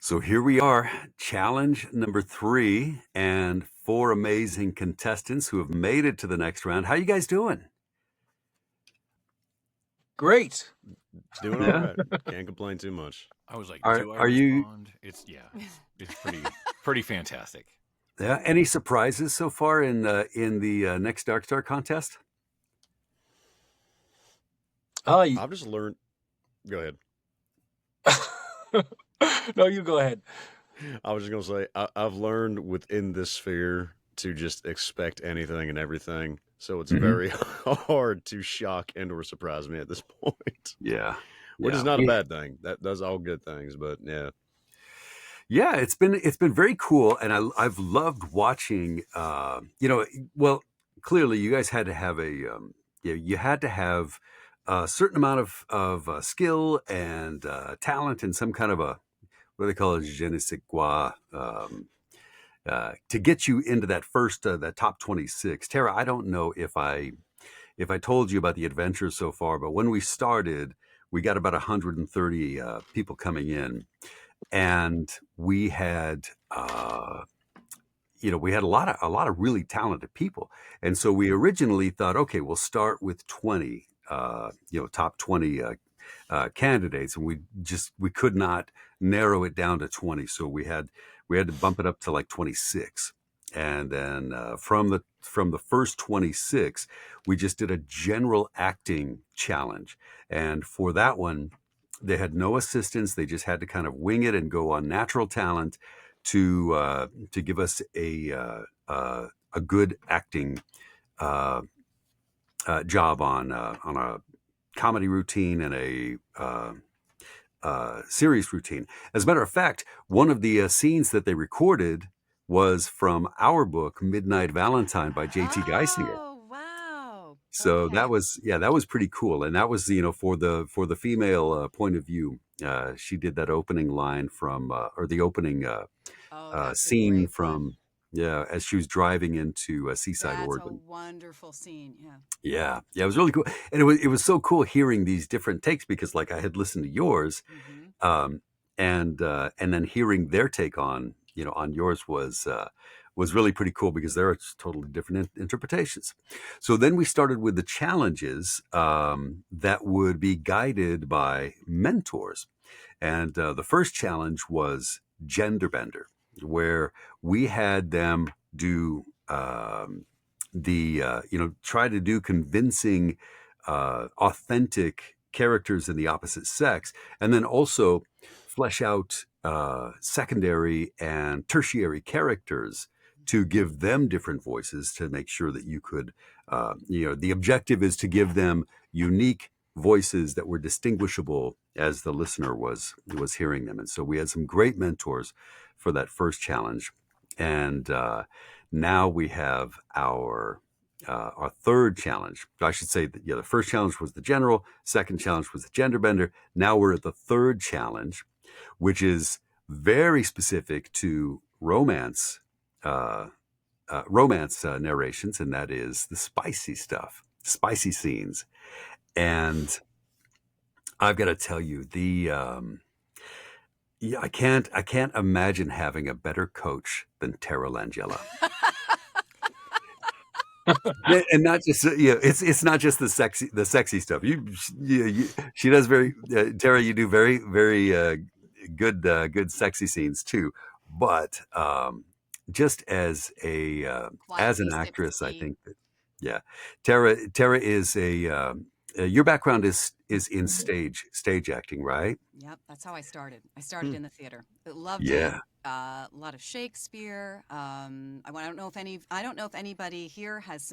So here we are, challenge number 3, and 4 amazing contestants who have made it to the next round. How you guys doing? Great. Doing all Yeah. right. Can't complain too much. I was like, Are do I are you respond? It's pretty fantastic. yeah, any surprises so far in the next Dark Star contest? Y- I've just learned. Go ahead. no, you go ahead. I was just gonna say I've learned within this sphere to just expect anything and everything. So it's Mhm. very hard to shock and or surprise me at this point, Yeah. which is Yeah. not a bad thing. That does all good things, but yeah. Yeah, it's been very cool, and I've loved watching. Well, clearly you guys had to have you had to have a certain amount of skill and talent and some kind of a what do they call it, je ne sais quoi, to get you into that top 26. Tara, I don't know if I told you about the adventure so far, but when we started, we got about 130 people coming in, and we had a lot of really talented people, and so we originally thought, okay, we'll start with 20, top 20 candidates, and we could not narrow it down to 20, so we had to bump it up to like 26, and then from the first 26, we just did a general acting challenge, and for that one they had no assistance. They just had to kind of wing it and go on natural talent to give us a good acting uh, job on a comedy routine and a series routine. As a matter of fact, one of the scenes that they recorded was from our book Midnight Valentine by J.T. Geisinger. Oh, wow. So that Okay. was, yeah, that was pretty cool, and that was, for the female point of view. She did that opening line from or the opening Oh, that's a scene great one. from, yeah, as she was driving into Seaside, That's a Oregon. wonderful scene. Yeah. Yeah, yeah, it was really cool, and it was so cool hearing these different takes because, like, I had listened to yours, Mm-hmm. um, and then hearing their take on yours was really pretty cool because there are totally different interpretations. So then we started with the challenges that would be guided by mentors, and the first challenge was gender bender, where we had them do try to do convincing, authentic characters in the opposite sex, and then also flesh out secondary and tertiary characters to give them different voices to make sure that you could, the objective is to give them unique voices that were distinguishable as the listener was hearing them. And so we had some great mentors for that first challenge, and now we have our third challenge. I should say that, yeah, the first challenge was the general, second challenge was the gender bender. Now we're at the third challenge, which is very specific to romance narrations, and that is the spicy stuff, spicy scenes. And I've got to tell you, yeah, I can't imagine having a better coach than Tara Langella. Yeah, and not just, it's not just the sexy stuff. She does very, Tara. You do very very good sexy scenes too. But just as an Quietly sips actress, I tea. think that, yeah, Tara is your background is in stage acting, right? Yep, that's how I started. I started Hmm. in the theater, but loved it. Yeah. A lot of Shakespeare. I don't know if anybody here has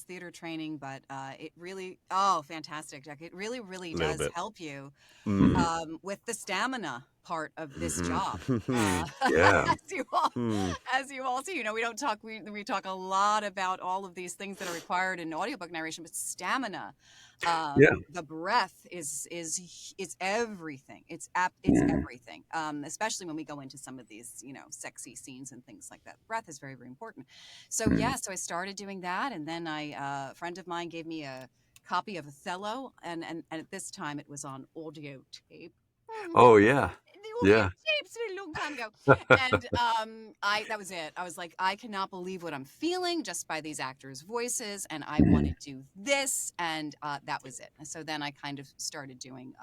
theater training, but it really, oh, fantastic, Jack. It really, really A little does bit. help you Mm-hmm. Hmm. with the stamina part of this job. Mm-hmm. Yeah. As you all, Hmm. as you all see, we talk a lot about all of these things that are required in audiobook narration, but stamina, Yeah. the breath is everything. It's Mhm. everything. Especially when we go into some of these, sexy scenes and things like that. Breath is very, very important. So Mhm. yeah, so I started doing that, and then a friend of mine gave me a copy of Othello, and at this time it was on audio tape. Oh yeah. The audio Yeah. tapes were long time ago. And that was it. I was like, I cannot believe what I'm feeling just by these actors' voices, and I want to do this, and that was it. And so then I kind of started doing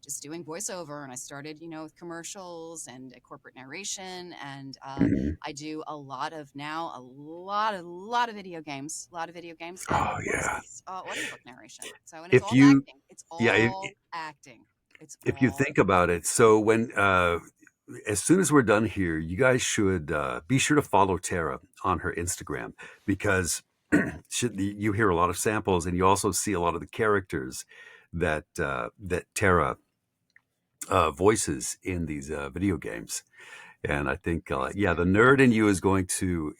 just doing voiceover, and I started, with commercials and corporate narration, and I do a lot of video games, and Oh yeah. audiobook narration. So, and it's If all you acting. It's yeah, all acting. It's if you all think about it, so when as soon as we're done here, you guys should be sure to follow Tara on her Instagram because you hear a lot of samples and you also see a lot of the characters that Tara voices in these video games. And I think, nice. yeah, the nerd in you is going to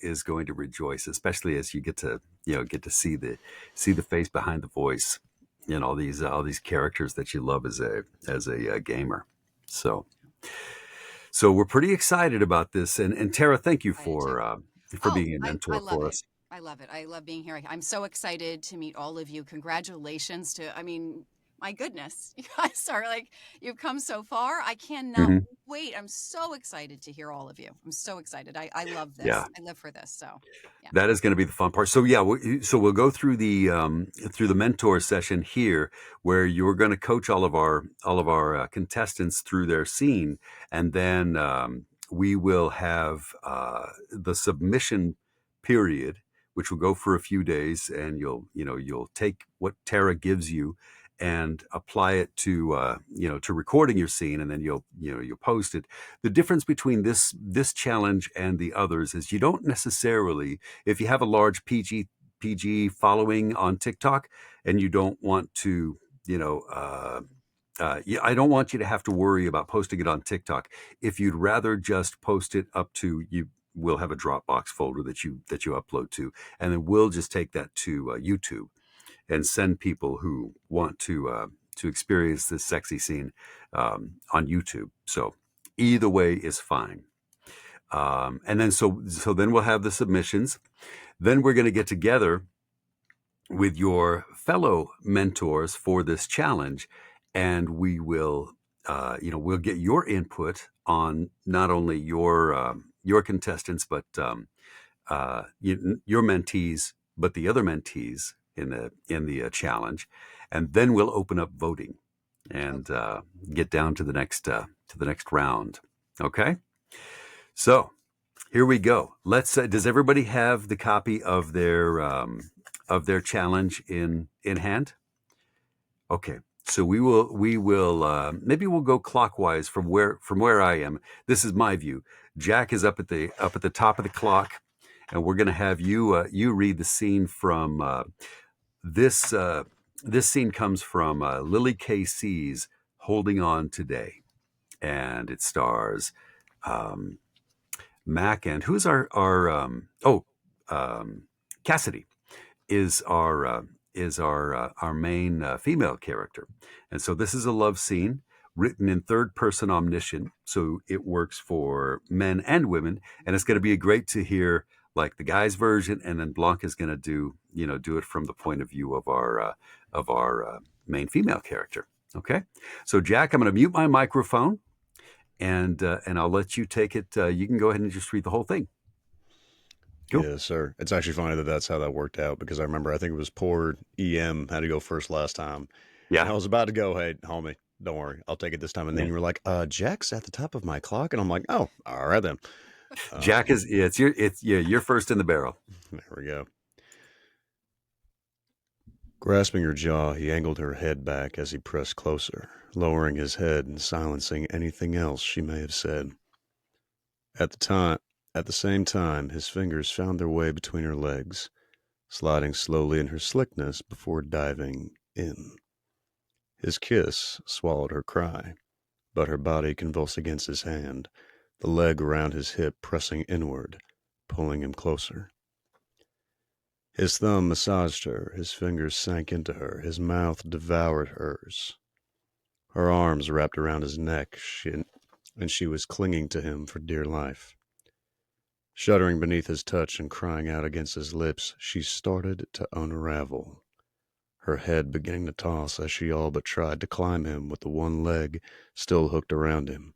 rejoice, especially as you get to see the face behind the voice, all these characters that you love as a gamer. So we're pretty excited about this. And Tara, thank you I do too. for Oh, being a I mentor love for it. us. I love it. I love being here. I'm so excited to meet all of you. Congratulations to, I mean, my goodness, you guys are like, you've come so far. I cannot Hmm. wait. I'm so excited to hear all of you. I'm so excited. I love Yeah. this. I live for this. So, yeah. That is going to be the fun part. So yeah, so we'll go through the mentor session here, where you're going to coach all of our contestants through their scene, and then we will have the submission period, which will go for a few days, and you'll take what Tara gives you and apply it to recording your scene, and then you'll post it. The difference between this challenge and the others is you don't necessarily, if you have a large PG following on TikTok and you don't want to, I don't want you to have to worry about posting it on TikTok. If you'd rather just post it up to you, we'll have a Dropbox folder that you upload to, and then we'll just take that to YouTube and send people who want to experience this sexy scene on YouTube. So either way is fine. And then so then we'll have the submissions. Then we're going to get together with your fellow mentors for this challenge, and we will, we'll get your input on not only your contestants, but your mentees, but the other mentees in the challenge, and then we'll open up voting and get down to the next round. Okay, so here we go. Let's. Does everybody have the copy of their challenge in hand? Okay. So we will maybe we'll go clockwise from where I am. This is my view. Jack is up at the top of the clock, and we're going to have you read the scene from this. This scene comes from Lily K.C.'s "Holding On Today," and it stars um, Mac and who's Cassidy is our main female character, and so this is a love scene written in third person omniscient, so it works for men and women, and it's going to be great to hear like the guy's version, and then Blanca's going to do it from the point of view of our main female character. Okay, so Jack, I'm going to mute my microphone, and I'll let you take it. You can go ahead and just read the whole thing. Cool. Yes, sir. It's actually funny that that's how that worked out because I remember I think it was poor EM had to go first last time. And I Yeah. was about to go, hey, homie, don't worry, I'll take it this time. And then Yeah. you were like, Jack's at the top of my clock. And I'm like, oh, all right then. Jack is you're first in the barrel. There we go. Grasping her jaw, he angled her head back as he pressed closer, lowering his head and silencing anything else she may have said. At the same time, his fingers found their way between her legs, sliding slowly in her slickness before diving in. His kiss swallowed her cry, but her body convulsed against his hand, the leg around his hip pressing inward, pulling him closer. His thumb massaged her, his fingers sank into her, his mouth devoured hers. Her arms wrapped around his neck, and she was clinging to him for dear life. Shuddering beneath his touch and crying out against his lips, she started to unravel, her head beginning to toss as she all but tried to climb him with the one leg still hooked around him.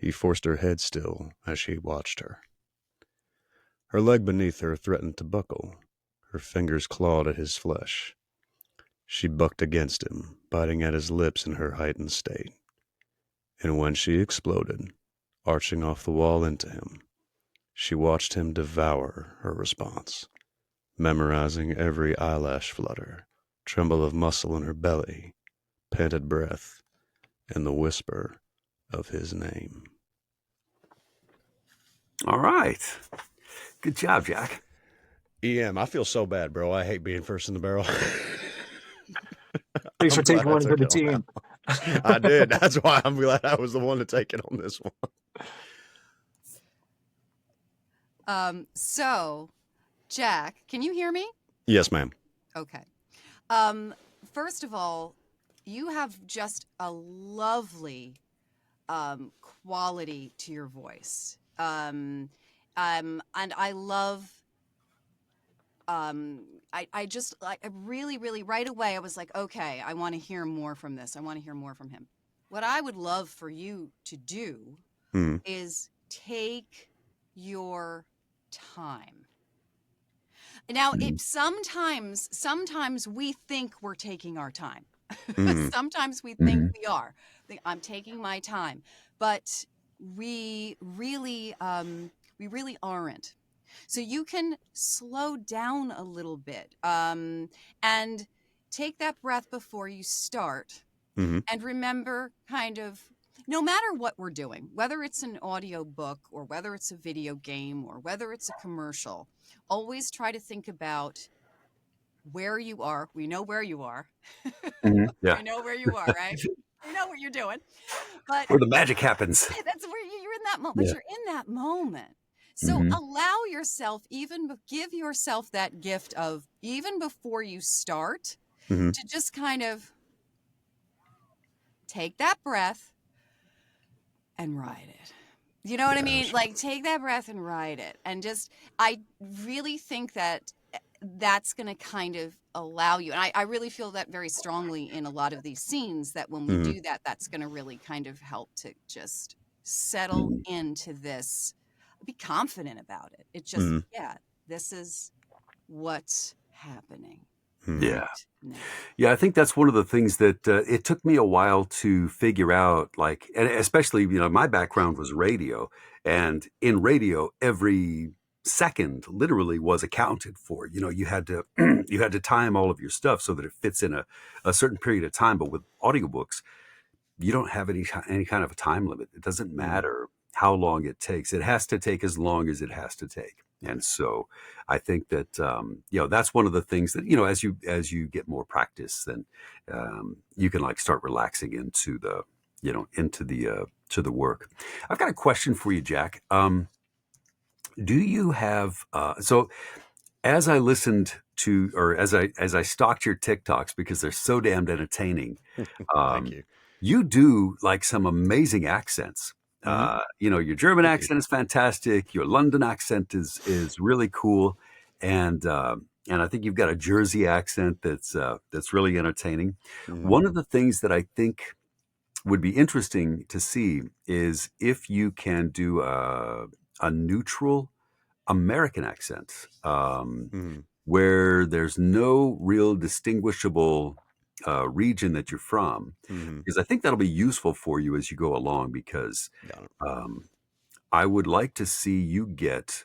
He forced her head still as she watched her. Her leg beneath her threatened to buckle. Her fingers clawed at his flesh. She bucked against him, biting at his lips in her heightened state. And when she exploded, arching off the wall into him, she watched him devour her response, memorizing every eyelash flutter, tremble of muscle in her belly, panted breath, and the whisper of his name. All right. Good job, Jack. EM, I feel so bad, bro. I hate being first in the barrel. Thanks for I'm glad taking I one for took the it on that team. one. I did. That's why I'm glad I was the one to take it on this one. So, Jack, can you hear me? Yes, ma'am. Okay. First of all, you have just a lovely quality to your voice. And I love, I really, really, right away, I was like, okay, I want to hear more from this. I want to hear more from him. What I would love for you to do is take your time. Now, if sometimes we think we're taking our time. Sometimes we think we are. I'm taking my time, but we really aren't. So you can slow down a little bit and take that breath before you start. And remember, kind of, no matter what we're doing, whether it's an audio book or whether it's a video game or whether it's a commercial, always try to think about where you are. We know where you are. Yeah. We know where you are, right? We know what you're doing. But Where the magic happens. that's where you're in that moment. Yeah. But you're in that moment. So allow yourself, give yourself that gift of, even before you start, to just kind of take that breath and ride it. You know what I mean? Like, take that breath and ride it. And just, I really think that that's going to kind of allow you. And I really feel that very strongly in a lot of these scenes, that when we do that, that's going to really kind of help to just settle into this, be confident about it. It just, this is what's happening. Yeah. Right now. Yeah, I think that's one of the things that it took me a while to figure out, like, and especially, my background was radio, and in radio, every second literally was accounted for. You had to you had to time all of your stuff so that it fits in a certain period of time. But with audiobooks, you don't have any kind of a time limit. It doesn't matter how long it takes. It has to take as long as it has to take. And so I think that, that's one of the things that, as you get more practice, then you can like start relaxing into the, to the work. I've got a question for you, Jack. Do you have, so as I listened to, or as I stalked your TikToks, because they're so damned entertaining, Thank you. you do like some amazing accents. Your German accent is fantastic. Your London accent is really cool, and I think you've got a Jersey accent that's really entertaining. One of the things that I think would be interesting to see is if you can do a neutral American accent, where there's no real distinguishable region that you're from, because I think that'll be useful for you as you go along, because I would like to see you get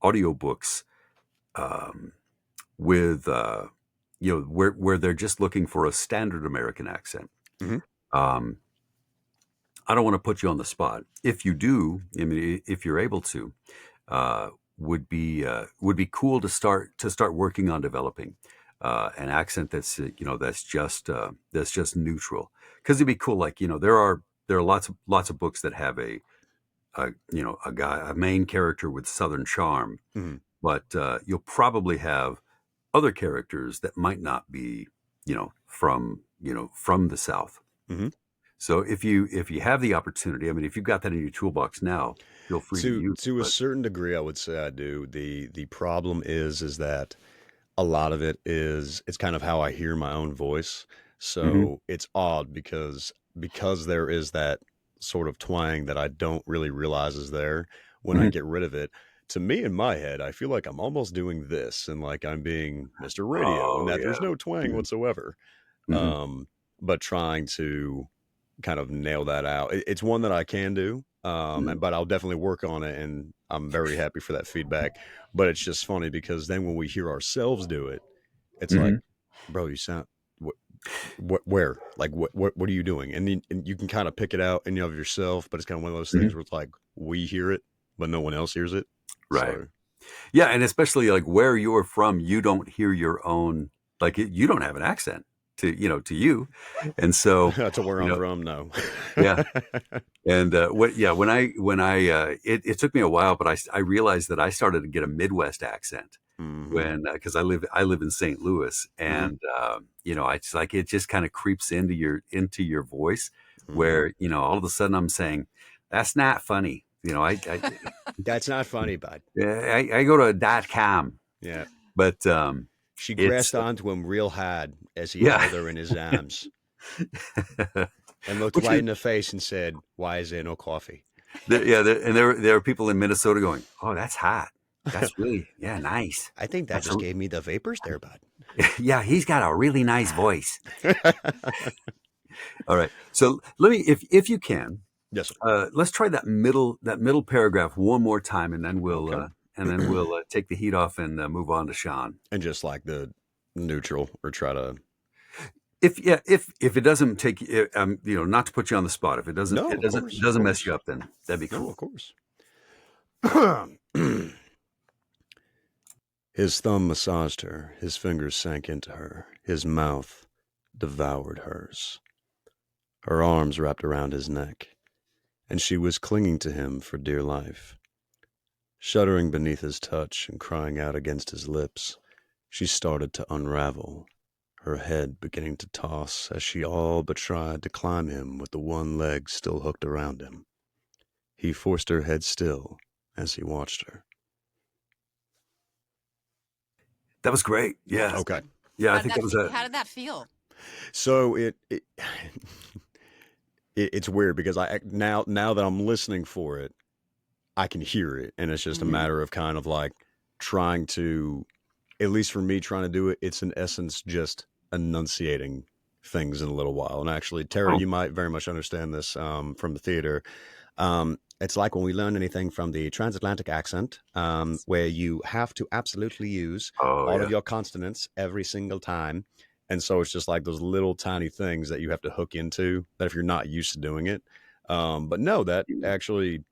audiobooks with where they're just looking for a standard American accent. I don't want to put you on the spot. If you do, I mean, if you're able to, would be cool to start working on developing an accent that's that's just neutral. Because it'd be cool, like, there are lots of books that have a main character with Southern charm, but you'll probably have other characters that might not be from the South. So if you have the opportunity, I mean, if you've got that in your toolbox now, feel free to use it. To a certain degree, I would say I do. The problem is that a lot of it is, it's kind of how I hear my own voice. So it's odd because there is that sort of twang that I don't really realize is there when I Mhm. get rid of it. To me, in my head, I feel like I'm almost doing this and like I'm being Mr. Radio and Oh that there's yeah. no twang Mhm. whatsoever. Mhm. Um, but trying to kind of nail that out. It's one that I can do, Mhm. but I'll definitely work on it, and I'm very happy for that feedback. But it's just funny because then when we hear ourselves do it, it's like, Mhm. bro, you sound where like what are you doing? And you can kind of pick it out in and of yourself, but it's kind of one of those Mhm. things where it's like we hear it, but no one else hears it. Right. So Yeah, and especially like where you're from, you don't hear your own you don't have an accent to you, and so to where you I'm know from, no. yeah. And it took me a while, but I realized that I started to get a Midwest accent hmm when because I live in St. Louis, hmm and it's like it just kind of creeps into your voice, hmm where all of a sudden I'm saying that's not funny. That's not funny, bud. I go to .com, Yeah. but She it's grasped onto him real hard as he yeah, held her in his arms and looked which right is in her face and said, "Why is there no coffee?" and there are people in Minnesota going, oh, that's hot. That's really nice. I think that That's just gave me the vapors there, bud. yeah, he's got a really nice voice. All right. So let me, if you can, Yes, sir. let's try that middle paragraph one more time, and then we'll Okay. take the heat off and move on to Sean. And just like the neutral or try to. If it doesn't take not to put you on the spot, if it doesn't No, it of doesn't course, it of doesn't mess you course. up, then that'd be No, cool. of course. His thumb massaged her, his fingers sank into her, his mouth devoured hers. Her arms wrapped around his neck, and she was clinging to him for dear life. Shuddering beneath his touch and crying out against his lips, she started to unravel, her head beginning to toss as she all but tried to climb him with the one leg still hooked around him. He forced her head still as he watched her. That was great. That Yeah, was Okay. good. yeah. I think that was a How did that feel? So it's weird because I now that I'm listening for it, I can hear it, and it's just a Mhm. matter of kind of like trying to, at least for me, trying to do it. It's in essence just enunciating things in a little while. And actually, Tara, oh, you might very much understand this from the theater. It's like when we learn anything from the transatlantic accent, Yes. where you have to absolutely use oh all yeah. of your consonants every single time. And so it's just like those little tiny things that you have to hook into that if you're not used to doing it. But no, that actually,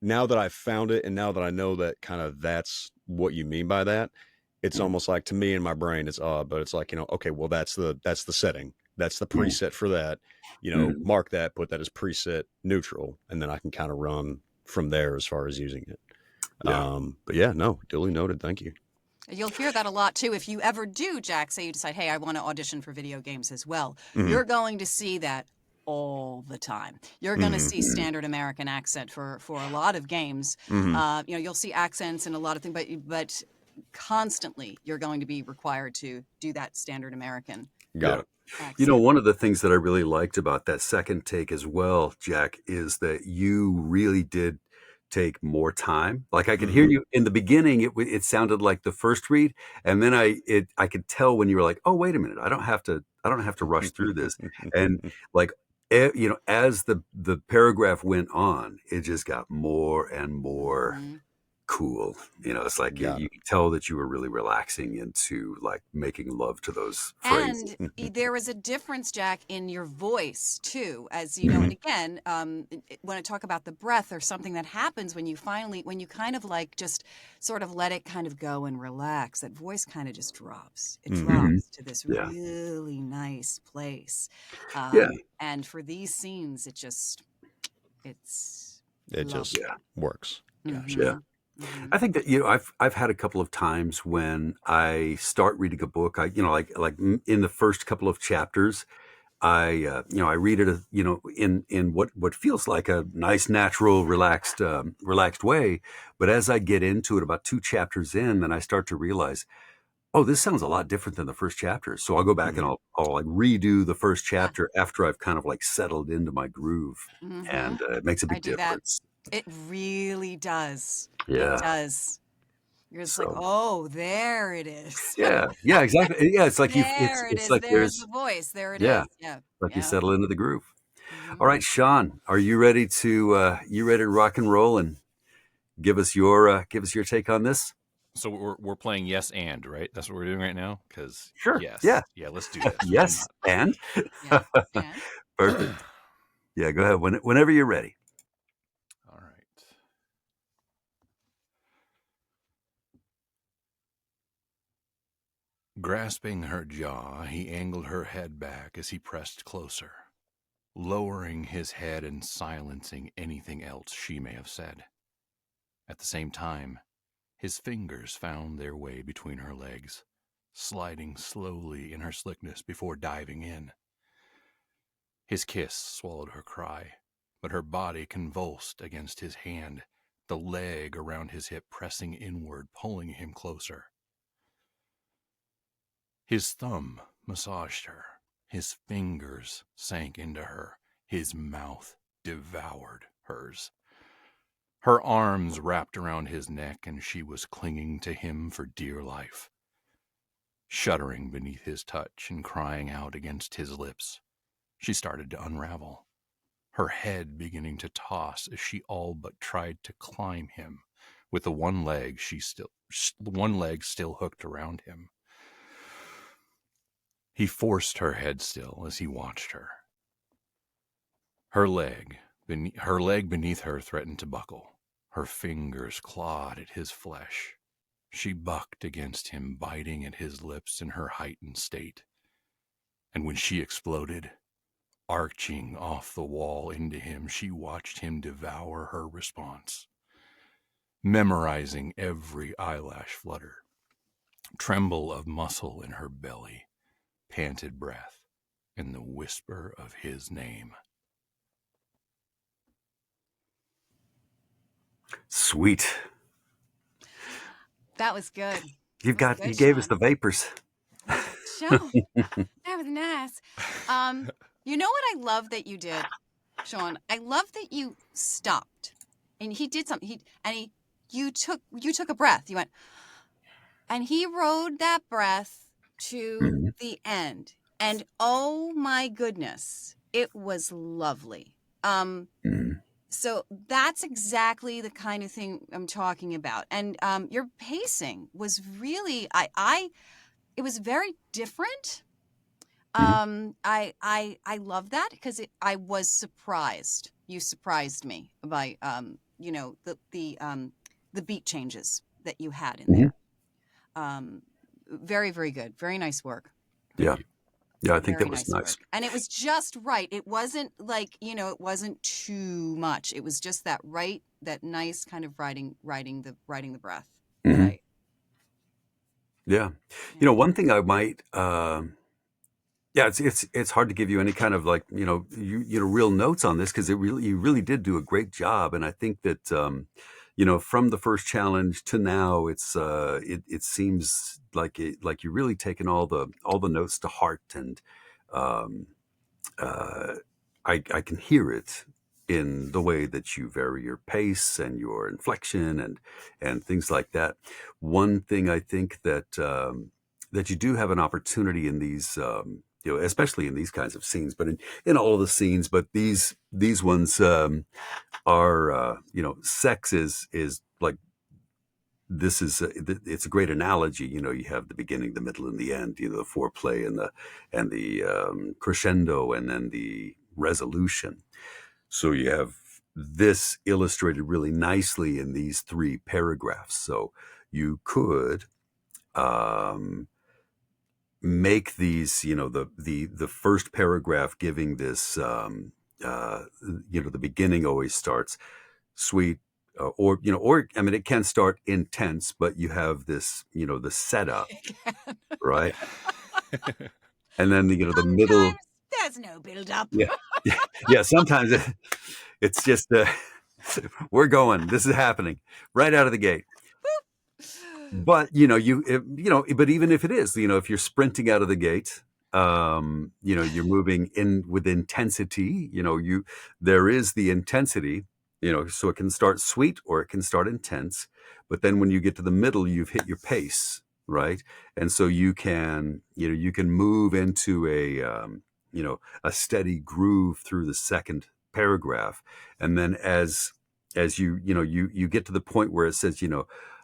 now that I've found it and now that I know that kind of that's what you mean by that, it's Mhm. almost like to me in my brain, it's odd, but it's like, okay, well, that's the setting. That's the preset for that, Mhm. mark that, put that as preset neutral, and then I can kind of run from there as far as using it. Yeah. But yeah, no, duly noted. Thank you. You'll hear that a lot too. If you ever do, Jack, say you decide, hey, I want to audition for video games as well, Mm-hmm. you're going to see that all the time. You're going to Mm-hmm. see standard American accent for a lot of games. Mm-hmm. You'll see accents in a lot of things, but constantly you're going to be required to do that standard American Got Yeah. it. accent. One of the things that I really liked about that second take as well, Jack, is that you really did take more time. Like I could hear Mm-hmm. you in the beginning, it sounded like the first read, and then I could tell when you were like, oh, wait a minute, I don't have to rush through this, and like as the paragraph went on, it just got more and more Mhm. cool. It's like Got you could tell that you were really relaxing into like making love to those phrases. And there is a difference, Jack, in your voice too, as you know. And Mhm. again, when I talk about the breath, or something that happens when you kind of like just sort of let it kind of go and relax, that voice kind of just drops. It Mm-hmm. Mhm. drops to this Yeah. really nice place. Yeah. And for these scenes, it's It just lovely. Yeah. works. Gotcha. Yeah. Mhm. Mhm. I think that I've had a couple of times when I start reading a book, in the first couple of chapters, I read it in what feels like a nice, natural, relaxed way, but as I get into it about two chapters in, then I start to realize, oh, this sounds a lot different than the first chapter. So I'll go back and I'll like redo the first Yeah. chapter after I've kind of like settled into my groove, and it makes a I big do that. difference. It really does. Yeah. It does. You're just like, So oh, there it is. yeah, exactly. Yeah, it's like There it it's is. like There's there's the voice. There it yeah, is. Yeah. like you Yeah. settle into the groove. Mhm. All right, Sean, are you ready to rock and roll and give us your take on this? So we're playing yes and, right? That's what we're doing right now. Because Sure. yes, Yeah. let's do this. Why Yes, not? and Yes. And perfect. Yeah, go ahead whenever you're ready. All right. Grasping her jaw, he angled her head back as he pressed closer, lowering his head and silencing anything else she may have said. At the same time, his fingers found their way between her legs, sliding slowly in her slickness before diving in. His kiss swallowed her cry, but her body convulsed against his hand, the leg around his hip pressing inward, pulling him closer. His thumb massaged her. His fingers sank into her. His mouth devoured hers. Her arms wrapped around his neck, and she was clinging to him for dear life, shuddering beneath his touch and crying out against his lips. She started to unravel, her head beginning to toss as she all but tried to climb him, with the one leg still hooked around him. He forced her head still as he watched her. Her leg beneath her threatened to buckle. Her fingers clawed at his flesh. She bucked against him, biting at his lips in her heightened state. And when she exploded, arching off the wall into him, she watched him devour her response, memorizing every eyelash flutter, tremble of muscle in her belly, panted breath, and the whisper of his name. Sweet. that was good. You That was good, gave us Sean. the vapors. Sean, that was nice. You know what I love that you did, Sean? I love that you stopped, and he did something. You took a breath. You went, and he rode that breath to the end. And oh my goodness, it was lovely. So that's exactly the kind of thing I'm talking about. And your pacing was really, it was very different. I love that because I was surprised. You surprised me by the beat changes that you had in there. Very, very good. Very nice work. Yeah. Yeah, I think Very that was nice nice. work. And it was just right. It wasn't like, it wasn't too much. It was just that nice kind of riding the breath. Right. Yeah. One thing I might it's hard to give you any kind of like, real notes on this because you really did do a great job. And I think that from the first challenge to now, it seems like you're really taking all the notes to heart, and I can hear it in the way that you vary your pace and your inflection and things like that. One thing I think that that you do have an opportunity in these, especially in these kinds of scenes, but in all of the scenes, but these ones are, sex is like, this is it's a great analogy. You have the beginning, the middle, and the end. The foreplay and the crescendo, and then the resolution. So you have this illustrated really nicely in these 3 paragraphs. So you could make these, the first paragraph giving this, the beginning always starts sweet, or I mean, it can start intense, but you have this, the setup, right? And then the middle. Sometimes there's no build up. Yeah. Sometimes it's just we're going. This is happening right out of the gate. But but even if it is, if you're sprinting out of the gate, you're moving in with intensity. There is the intensity. So it can start sweet or it can start intense. But then when you get to the middle, you've hit your pace, right? And so you can move into a steady groove through the second paragraph, and then as you get to the point where it says,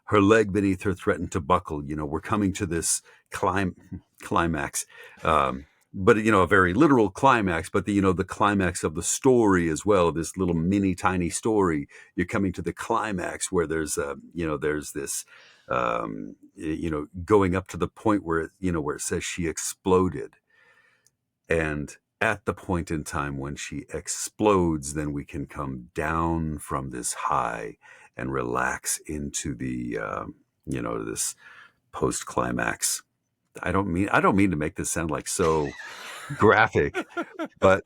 her leg beneath her threatened to buckle. We're coming to this climax, but a very literal climax. But the climax of the story as well. This little mini tiny story. You're coming to the climax where there's this, going up to the point where it says she exploded, and at the point in time when she explodes, then we can come down from this high and relax into this post climax. I don't mean to make this sound like so graphic, but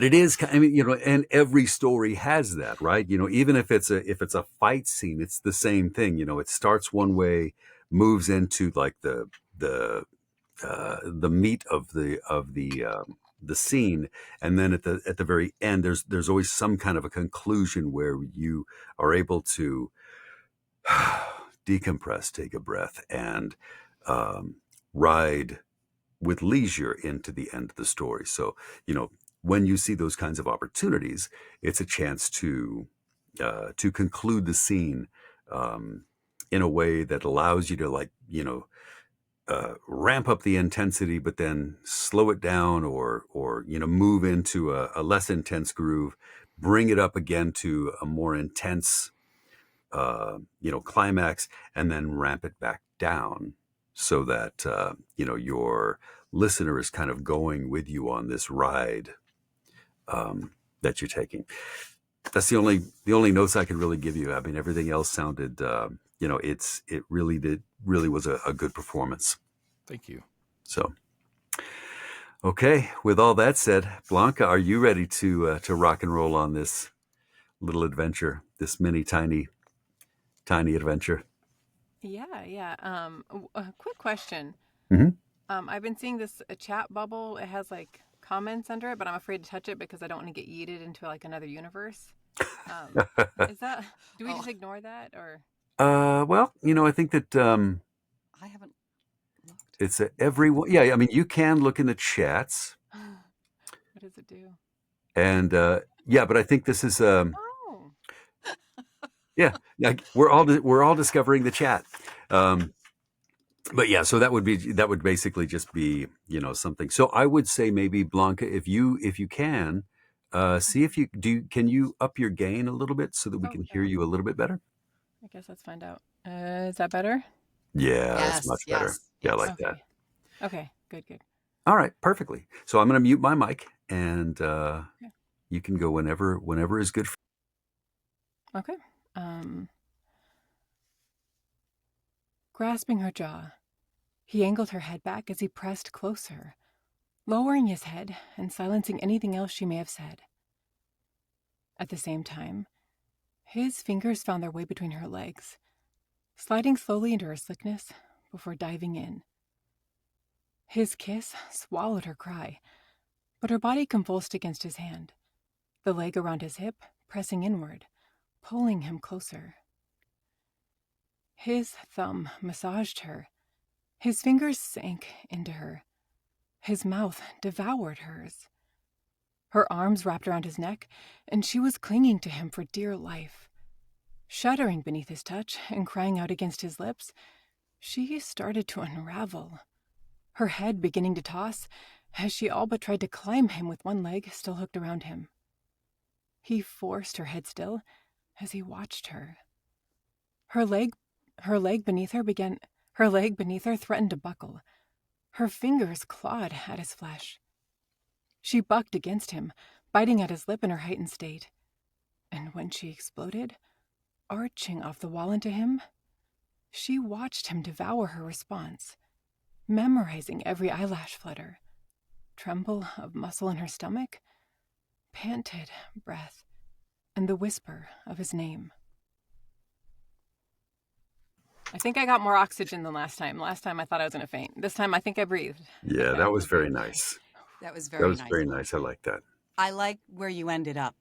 it is. I mean, and every story has that, right? Even if it's a fight scene, it's the same thing. It starts one way, moves into like the meat of the scene, and then at the very end, there's always some kind of a conclusion where you are able to decompress, take a breath, and ride with leisure into the end of the story. So when you see those kinds of opportunities, it's a chance to conclude the scene in a way that allows you to ramp up the intensity, but then slow it down, or move into a less intense groove, bring it up again to a more intense climax, and then ramp it back down, so that your listener is kind of going with you on this ride that you're taking. That's the only notes I could really give you. I mean, everything else sounded, it really was a good performance. Thank you. So, okay. With all that said, Blanca, are you ready to rock and roll on this little adventure, this mini tiny adventure? Yeah. A quick question. Hmm. I've been seeing this a chat bubble. It has like comments under it, but I'm afraid to touch it because I don't want to get yeeted into like another universe. Is that? Do we Oh, just ignore that or? Well, I think that I haven't looked. it's everyone. Yeah, I mean, you can look in the chats, What does it do? and yeah, but I think this is Oh, yeah, we're all discovering the chat. But yeah, so that would basically just be something. So I would say maybe, Blanca, if you can, see if can you up your gain a little bit so that we oh, can hear sure. you a little bit better. I guess let's find out. Is that better? Yeah, that's Yes, much better. yes, Yeah, I yes. like that. Okay. Okay. Good. All right, perfectly. So I'm going to mute my mic, and Okay. you can go whenever is good. Okay. Grasping her jaw, he angled her head back as he pressed closer, lowering his head and silencing anything else she may have said. At the same time, his fingers found their way between her legs, sliding slowly into her slickness before diving in. His kiss swallowed her cry, but her body convulsed against his hand, the leg around his hip pressing inward, pulling him closer. His thumb massaged her. His fingers sank into her. His mouth devoured hers. Her arms wrapped around his neck, and she was clinging to him for dear life. Shuddering beneath his touch and crying out against his lips, she started to unravel, her head beginning to toss as she all but tried to climb him with one leg still hooked around him. He forced her head still as he watched her. Her leg beneath her threatened to buckle. Her fingers clawed at his flesh. She bucked against him, biting at his lip in her heightened state. And when she exploded, arching off the wall into him, she watched him devour her response, memorizing every eyelash flutter, tremble of muscle in her stomach, panted breath, and the whisper of his name. I think I got more oxygen than last time. Last time I thought I was going to faint. This time I think I breathed. Yeah, Okay. that was very nice. That was That very was nice. very nice. I like that. I like where you ended up.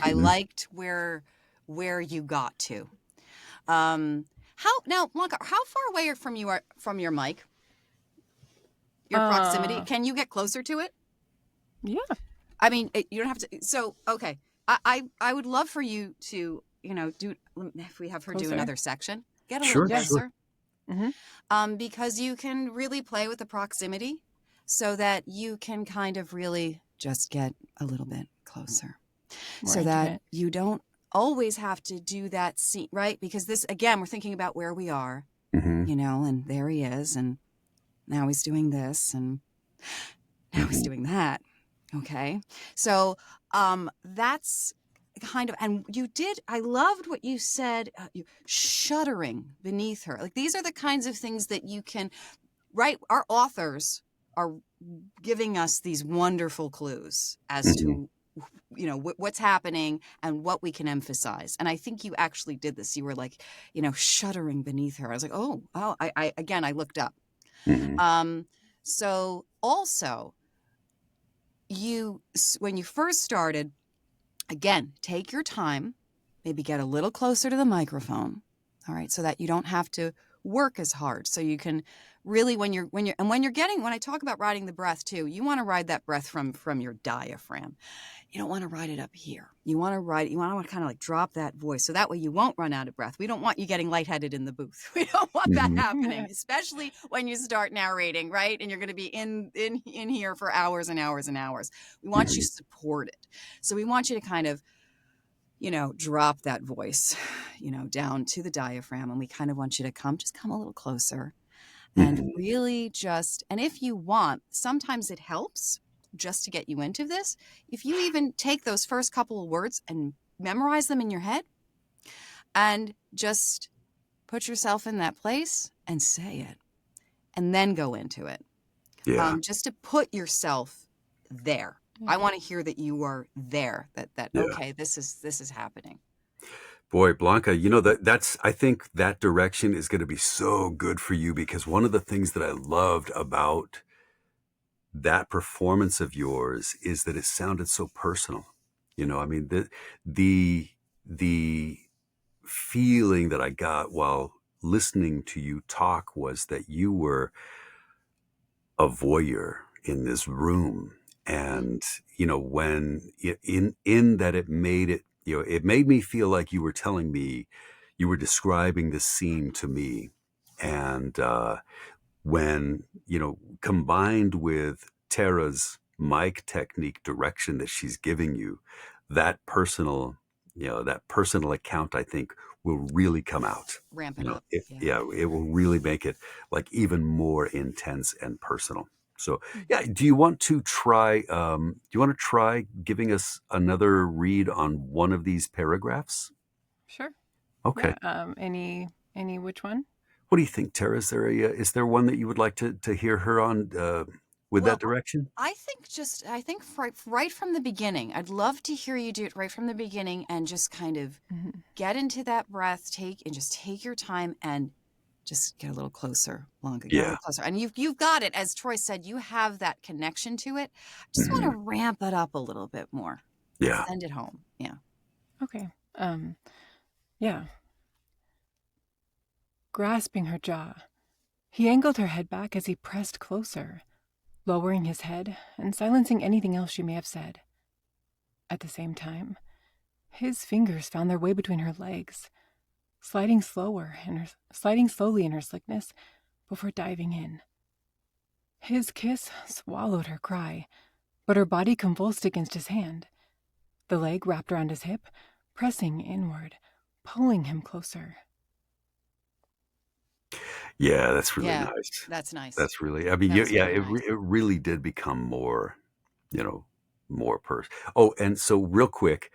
I liked where you got to. Blanca, how far away from your mic? Your proximity? Can you get closer to it? Yeah. I mean, you don't have to. So, okay. I would love for you to, do, if we have her do Closer? another section, get a Sure, little sure. closer. Because you can really play with the proximity so that you can kind of really just get a little bit closer. More So that intimate. you don't always have to do that scene, right? Because this, again, we're thinking about where we are, Mhm. and there he is, and now he's doing this, and now he's doing that. Okay. So that's kind of, and I loved what you said, you shuddering beneath her. Like, these are the kinds of things that you can, right? Our authors are giving us these wonderful clues as to what's happening and what we can emphasize. And I think you actually did this. You were like, shuddering beneath her. I was like, I looked up. Mhm. So also, when you first started, again, take your time, maybe get a little closer to the microphone, all right, so that you don't have to work as hard. So you can really, when I talk about riding the breath too, you want to ride that breath from your diaphragm. You don't want to ride it up here. You want to kind of like drop that voice. So that way you won't run out of breath. We don't want you getting lightheaded in the booth. We don't want that Mhm. happening, especially when you start narrating, right? And you're going to be in here for hours and hours and hours. We want you supported. So we want you to kind of, drop that voice, down to the diaphragm. And we kind of want you to come a little closer and Mhm. really and if you want, sometimes it helps just to get you into this. If you even take those first couple of words and memorize them in your head and just put yourself in that place and say it and then go into it. Yeah. Just to put yourself there. I want to hear that you are there, that Yeah. okay, this is happening. Boy, Blanca, that's I think that direction is going to be so good for you, because one of the things that I loved about that performance of yours is that it sounded so personal. I mean, the feeling that I got while listening to you talk was that you were a voyeur in this room. And when in that, it made me feel like you were telling me, you were describing the scene to me. And when combined with Tara's mic technique direction that she's giving you, that personal account, I think, will really come out. Ramp it up. It will really make it like even more intense and personal. So yeah, do you want to try giving us another read on one of these paragraphs? Sure. Okay. Yeah. Any which one? What do you think, Tara? Is there one that you would like to hear her on with Well, that direction? I think right from the beginning, I'd love to hear you do it right from the beginning and just kind of get into that breath, take your time and just get a little closer, Blanca, get a Yeah. little closer. And you've got it. As Troy said, you have that connection to it. I just want Mhm. to ramp it up a little bit more. Yeah. Send it home. Yeah. Okay. Yeah. Grasping her jaw, he angled her head back as he pressed closer, lowering his head and silencing anything else she may have said. At the same time, his fingers found their way between her legs, sliding slowly in her slickness before diving in. His kiss swallowed her cry, but her body convulsed against his hand. The leg wrapped around his hip, pressing inward, pulling him closer. Yeah, that's really Yeah, nice. that's nice. That's really, I mean, That was yeah, really nice. it really did become more, more Oh, and so real quick,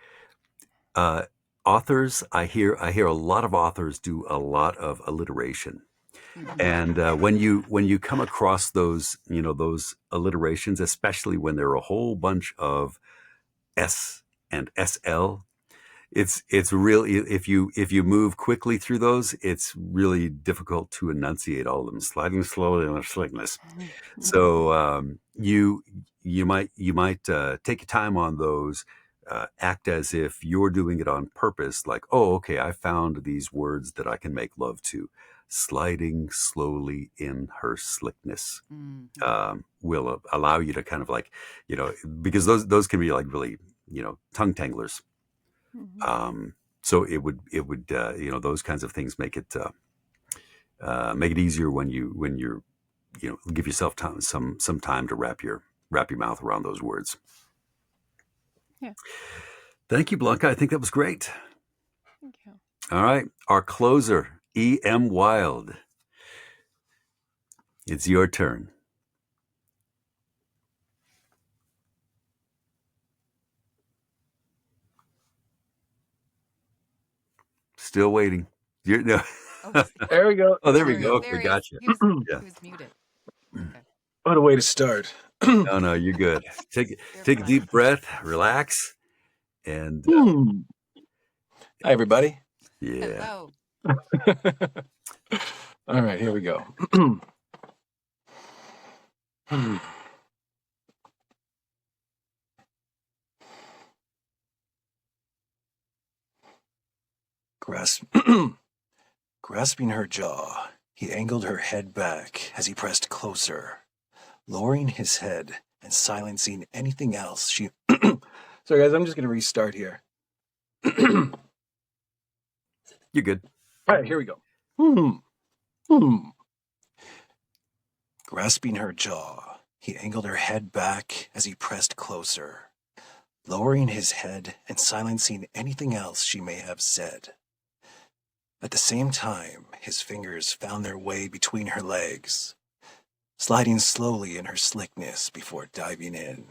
uh, authors, I hear a lot of authors do a lot of alliteration. And when you come across those alliterations, especially when there are a whole bunch of S and SL, it's really, if you move quickly through those, it's really difficult to enunciate all of them. Sliding slowly on a slickness. So you might take your time on those. Act as if you're doing it on purpose. Like, oh, okay, I found these words that I can make love to. Sliding slowly in her slickness will allow you to kind of like, because those can be like really, tongue tanglers. So it would those kinds of things make it easier when you're give yourself some time to wrap your mouth around those words. Yeah. Thank you, Blanca. I think that was great. Thank you. All right, our closer, E.M. Wylde. It's your turn. Still waiting. No. There we go. Oh, there we go. There Okay, he is. gotcha. He was, Yeah. he was muted. Okay. What a way to start. No, you're good. Take a fine. deep breath, relax, and Hi, everybody. yeah. Hello. All right, here we go. Grasping her jaw, he angled her head back as he pressed closer, lowering his head and silencing anything else she... Sorry, guys, I'm just going to restart here. All You're good. right, here we go. Grasping her jaw, he angled her head back as he pressed closer, lowering his head and silencing anything else she may have said. At the same time, his fingers found their way between her legs, sliding slowly in her slickness before diving in.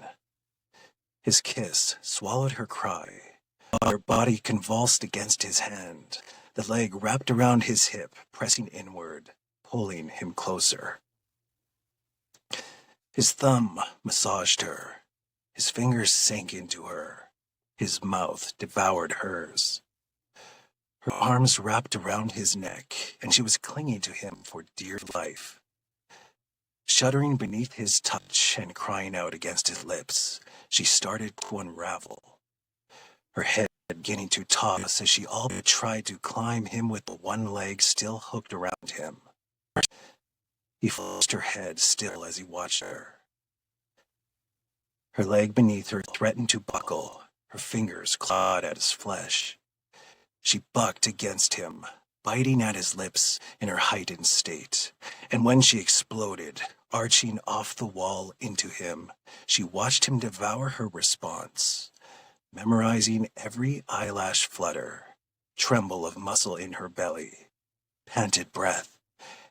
His kiss swallowed her cry, while her body convulsed against his hand, the leg wrapped around his hip, pressing inward, pulling him closer. His thumb massaged her. His fingers sank into her. His mouth devoured hers. Her arms wrapped around his neck, and she was clinging to him for dear life. Shuddering beneath his touch and crying out against his lips, she started to unravel. Her head beginning to toss as she all but tried to climb him with the one leg still hooked around him. He forced her head still as he watched her. Her leg beneath her threatened to buckle. Her fingers clawed at his flesh. She bucked against him, biting at his lips in her heightened state. And when she exploded, arching off the wall into him, she watched him devour her response, memorizing every eyelash flutter, tremble of muscle in her belly, panted breath,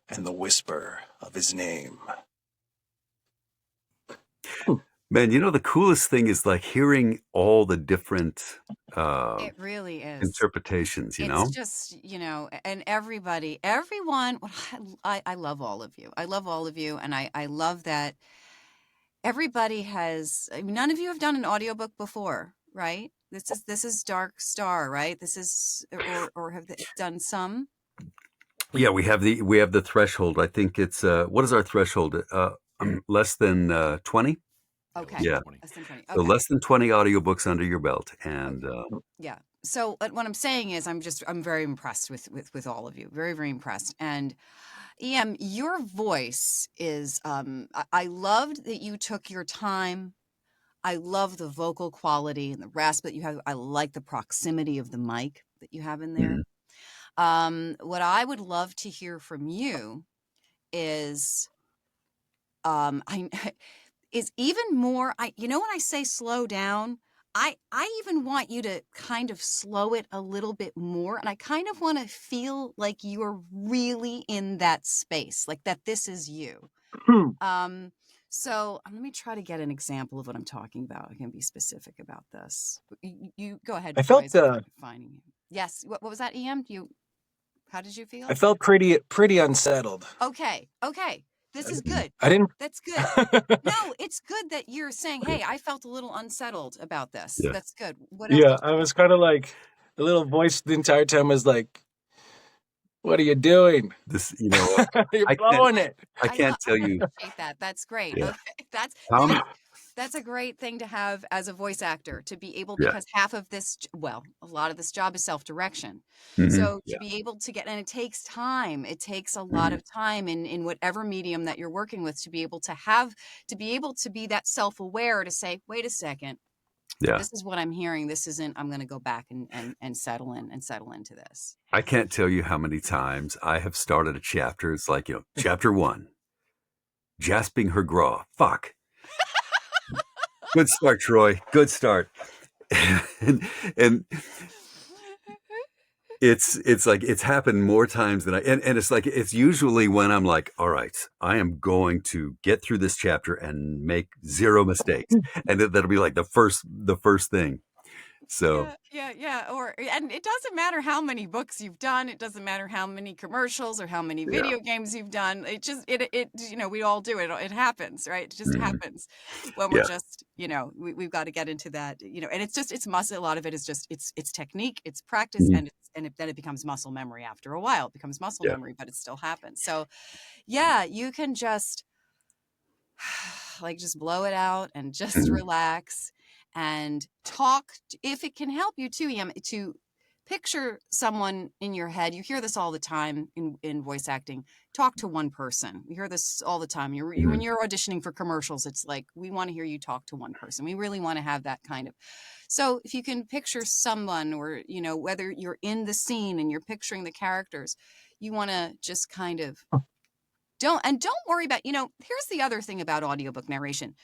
and the whisper of his name. Man, the coolest thing is like hearing all the different It really is. interpretations, It's just, and everyone, I love all of you. I love all of you. And I love that everybody has, none of you have done an audiobook before, right? This is Dark Star, right? This is, or have they done some? Yeah, we have the threshold. I think it's what is our threshold? Less than 20? Okay. Yeah. Less than 20. So Okay. less than 20 audiobooks under your belt. And Yeah. So what I'm saying is I'm very impressed with all of you. Very, very impressed. And EM, your voice is, I loved that you took your time. I love the vocal quality and the rasp that you have. I like the proximity of the mic that you have in there. What I would love to hear from you is, is even more, when I say slow down, I even want you to kind of slow it a little bit more. And I kind of want to feel like you're really in that space, like that this is you. So let me try to get an example of what I'm talking about. I can be specific about this. You go ahead. I felt finding you. Yes. What was that, EM? How did you feel? I felt pretty unsettled. Okay. This is good. I didn't. That's good. No, it's good that you're saying, "Hey, I felt a little unsettled about this." Yeah. That's good. What else? Yeah, I was kind of like The little voice the entire time was like, "What are you doing? This, You're I can't, blowing it." I can't tell you. appreciate that. That's great. Yeah. Okay, How that's a great thing to have as a voice actor, to be able, Yeah. because half of this, well, a lot of this job is self-direction. So to Yeah. be able to get, and it takes time. It takes a lot Mhm. of time in whatever medium that you're working with, to be able to be that self-aware, to say, wait a second, Yeah. this is what I'm hearing. This isn't, I'm going to go back and settle into this. I can't tell you how many times I have started a chapter. It's like, chapter 1, jasping her graw. Fuck. Good start, Troy. Good start. and it's like it's happened more times than and it's like it's usually when I'm like, all right, I am going to get through this chapter and make 0 mistakes, and that'll be like the first thing. So Yeah. And it doesn't matter how many books you've done. It doesn't matter how many commercials or how many yeah. video games you've done. It just, we all do it. It happens, right? It just Mhm. happens when we're Yeah. just, we've got to get into that, and it's muscle. A lot of it is just, it's technique, it's practice, Mhm. then it becomes muscle memory after a while. It becomes muscle Yeah. memory, but it still happens. So yeah, you can just like just blow it out and just Mhm. relax and talk. If it can help you too, to picture someone in your head. You hear this all the time in voice acting. Talk to one person. You hear this all the time. When you're auditioning for commercials, it's like, we want to hear you talk to one person. We really want to have that kind of. So if you can picture someone, or whether you're in the scene and you're picturing the characters, you want to just kind of don't worry about, here's the other thing about audiobook narration.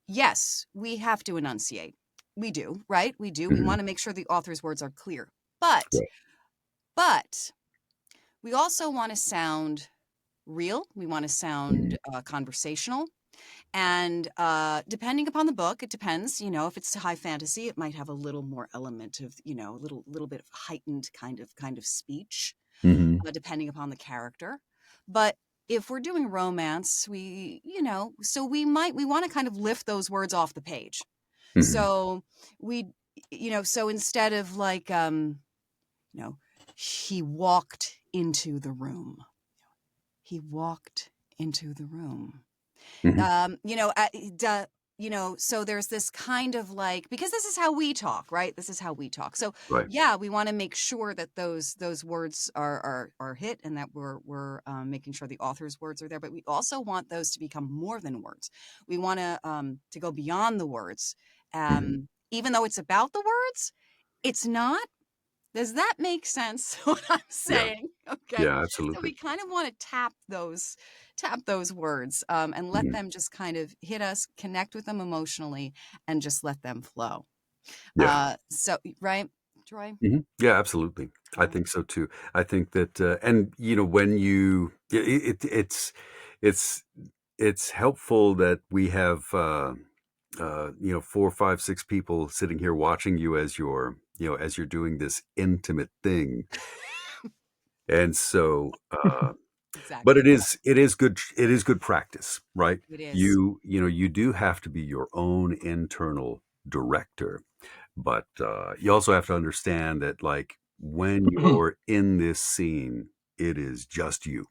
Yes, we have to enunciate. We do, right? We do. We Mhm. want to make sure the author's words are clear. But Right. we also want to sound real. We want to sound conversational. And depending upon the book, it depends. If it's high fantasy, it might have a little more element of, a little bit of heightened kind of speech, Mhm. depending upon the character. But if we're doing romance, so we want to kind of lift those words off the page. Mhm. So so instead of like, he walked into the room. He walked into the room. Mhm. So there's this kind of like, because this is how we talk, right? This is how we talk. So Right. yeah, we want to make sure that those words are hit, and that we're making sure the author's words are there. But we also want those to become more than words. We want to go beyond the words, Mhm. even though it's about the words. It's not. Does that make sense, what I'm Yeah. saying? Okay. Yeah. So we Absolutely. kind of want to tap those words, and let Mhm. them just kind of hit us, connect with them emotionally, and just let them flow. Yeah. So, right, Troy? Mhm. Yeah, absolutely. I Yeah. think so too. I think that, and when it's it's helpful that we have 4, 5, 6 people sitting here watching you as you're doing this intimate thing, and so. But Exactly. it is good practice, right? It is. You do have to be your own internal director, but you also have to understand that, like, when you're in this scene, it is just you,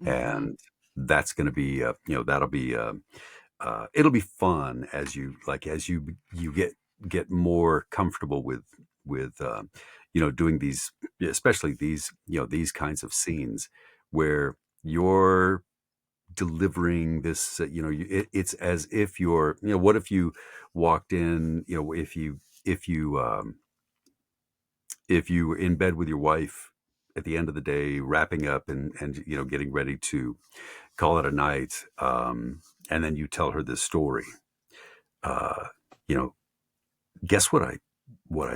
Mm-hmm. and that's going to be that'll be it'll be fun as you get more comfortable with doing these, especially these kinds of scenes where you're delivering this, it's as if what if you walked in, if you were in bed with your wife at the end of the day, wrapping up and getting ready to call it a night, and then you tell her this story, uh you know guess what I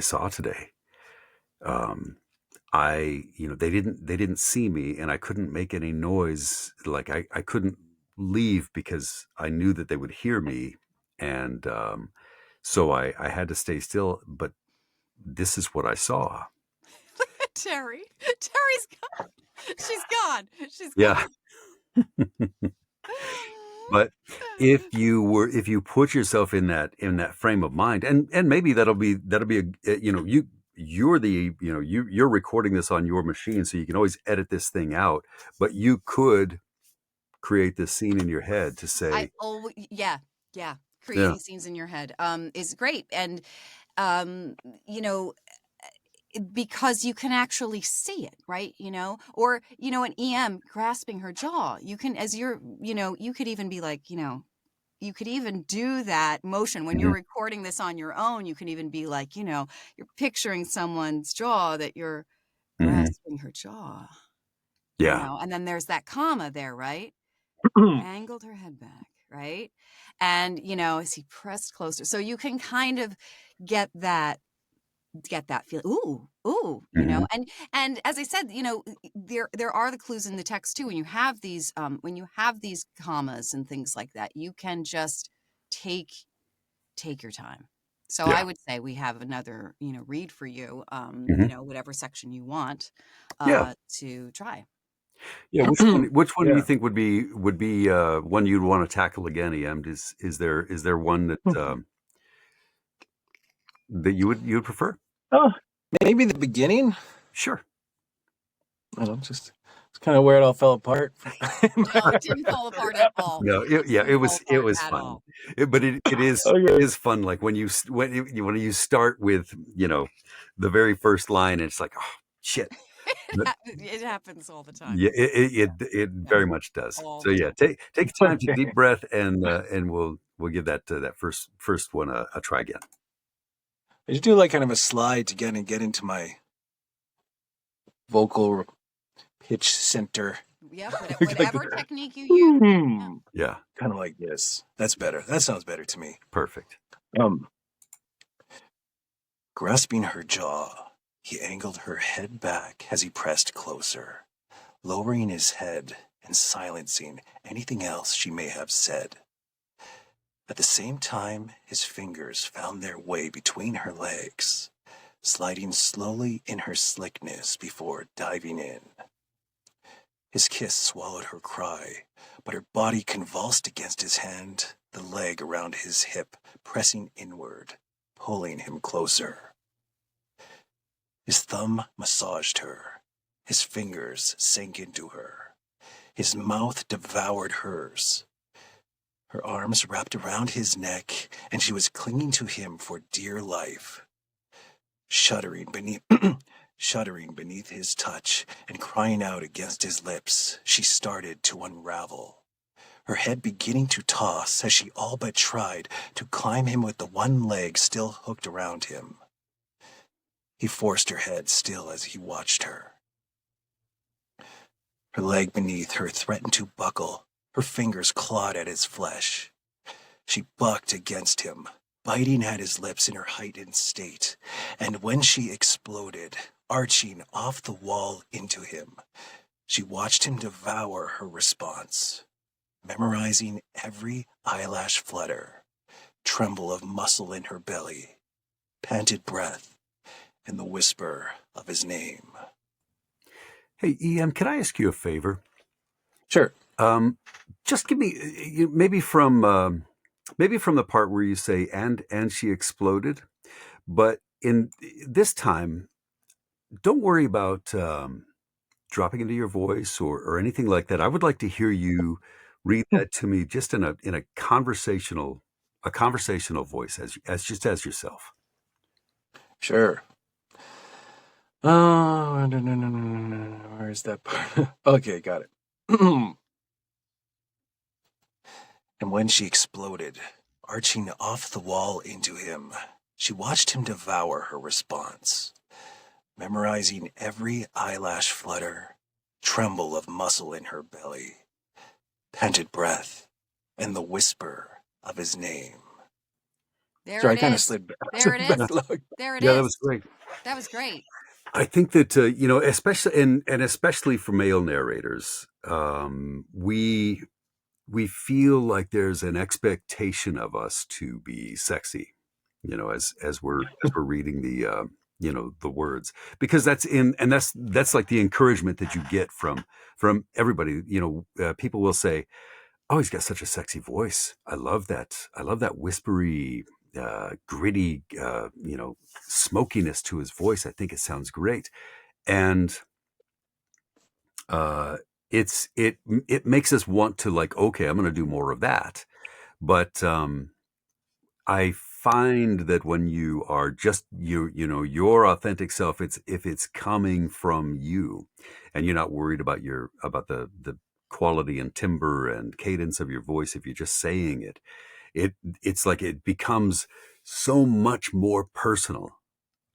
saw today. um they didn't see me, and I couldn't make any noise. Like, I couldn't leave because I knew that they would hear me, and so I had to stay still, but this is what I saw. Terry. Terry's gone. She's gone. She's Yeah. gone. But if you put yourself in that frame of mind, and maybe that'll be a, you're you're recording this on your machine, so you can always edit this thing out. But you could create this scene in your head to say, yeah. yeah, Creating scenes in your head is great. And, um, you know, because you can actually see it, right? Or, an EM grasping her jaw, you can, as you're, you could even be like, you could even do that motion when you're mhm, recording this on your own. You can even be like, you're picturing someone's jaw, that you're mhm, grasping her jaw, yeah, and then there's that comma there, right? Angled her head back, right? And, as he pressed closer. So you can kind of get that feel. Ooh, mhm, and as I said, there are the clues in the text too. When you have these commas and things like that, you can just take your time. So I yeah, would say we have another, read for you, mhm, whatever section you want yeah, to try. yeah. Which one do you Yeah. think would be one you'd want to tackle again, Em? Is there one that you would prefer? Oh, maybe the beginning. Sure. I don't know, just it's kind of where it all fell apart. No, it didn't fall apart at all. No, It yeah, it didn't fall was it apart was at fun. all. But it is fun, like when when you start with, the very first line, and it's like, "Oh, shit." But It happens all the time. yeah, it Yeah, very much does. all So, the yeah, time. take time to deep Okay. breath, and we'll give that first one a try again. I should do like kind of a slide to get into my vocal pitch center. Yep, Like whatever the, technique you use. Yeah. Yeah, kind of like this. That's better. That sounds better to me. perfect. Um, Grasping her jaw, he angled her head back as he pressed closer, lowering his head and silencing anything else she may have said. At the same time, his fingers found their way between her legs, sliding slowly in her slickness before diving in. His kiss swallowed her cry, but her body convulsed against his hand, the leg around his hip pressing inward, pulling him closer. His thumb massaged her. His fingers sank into her. His mouth devoured hers. Her arms wrapped around his neck, and she was clinging to him for dear life. Shuddering beneath shuddering beneath his touch and crying out against his lips, she started to unravel, her head beginning to toss as she all but tried to climb him with the one leg still hooked around him. He forced her head still as he watched her. Her leg beneath her threatened to buckle, her fingers clawed at his flesh. She bucked against him, biting at his lips in her heightened state, and when she exploded, arching off the wall into him, she watched him devour her response, memorizing every eyelash flutter, tremble of muscle in her belly, panted breath, and the whisper of his name. Hey, Em, can I ask you a favor? Sure. Just give me maybe from the part where you say and she exploded, but in this time, don't worry about dropping into your voice or anything like that. I would like to hear you read that to me just in a conversational voice as just as yourself. Sure. Oh, no. Where's that part? Okay, got it. And when she exploded, arching off the wall into him, she watched him devour her response, memorizing every eyelash flutter, tremble of muscle in her belly, panted breath, and the whisper of his name. There So I it kind of is. slid back. There it is. Like, There it Yeah, that is. was great. That was great. I think that especially and especially for male narrators, we feel like there's an expectation of us to be sexy, as we're reading the words, because that's like the encouragement that you get from everybody. People will say, "Oh, he's got such a sexy voice. I love that whispery gritty, smokiness to his voice. I think it sounds great, and uh, it makes us want to like, okay, I'm going to do more of that. But I find that when you are just your authentic self, it's if it's coming from you, and you're not worried about the quality and timbre and cadence of your voice. If you're just saying it, it's like it becomes so much more personal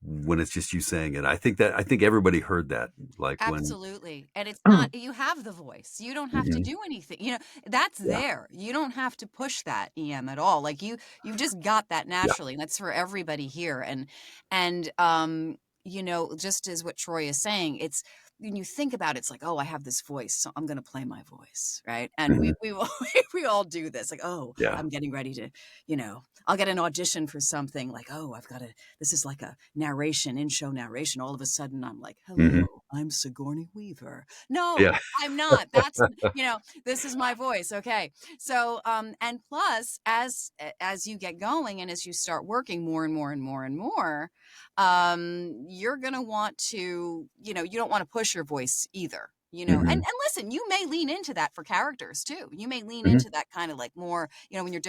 when it's just you saying it. I think everybody heard that, like when. Absolutely. And it's not, you have the voice. You don't have to Mhm. do anything. That's Yeah, there. You don't have to push that EM at all. Like you've just got that yeah, naturally. And that's for everybody here. And just as what Troy is saying, it's when you think about it, it's like, oh, I have this voice, so I'm gonna play my voice, right? And mhm, we all we all do this, like, oh, yeah, I'm getting ready to, I'll get an audition for something, like, oh, this is like a narration, in-show narration. All of a sudden, I'm like, mhm, hello, I'm Sigourney Weaver. yeah, No, I'm not. This is my voice. Okay. So, and plus, as you get going and as you start working more and more and more and more, you're going to want to, you don't want to push your voice either. And mhm, listen, you may lean into that for characters too. You may lean mhm, into that kind of like more, when you're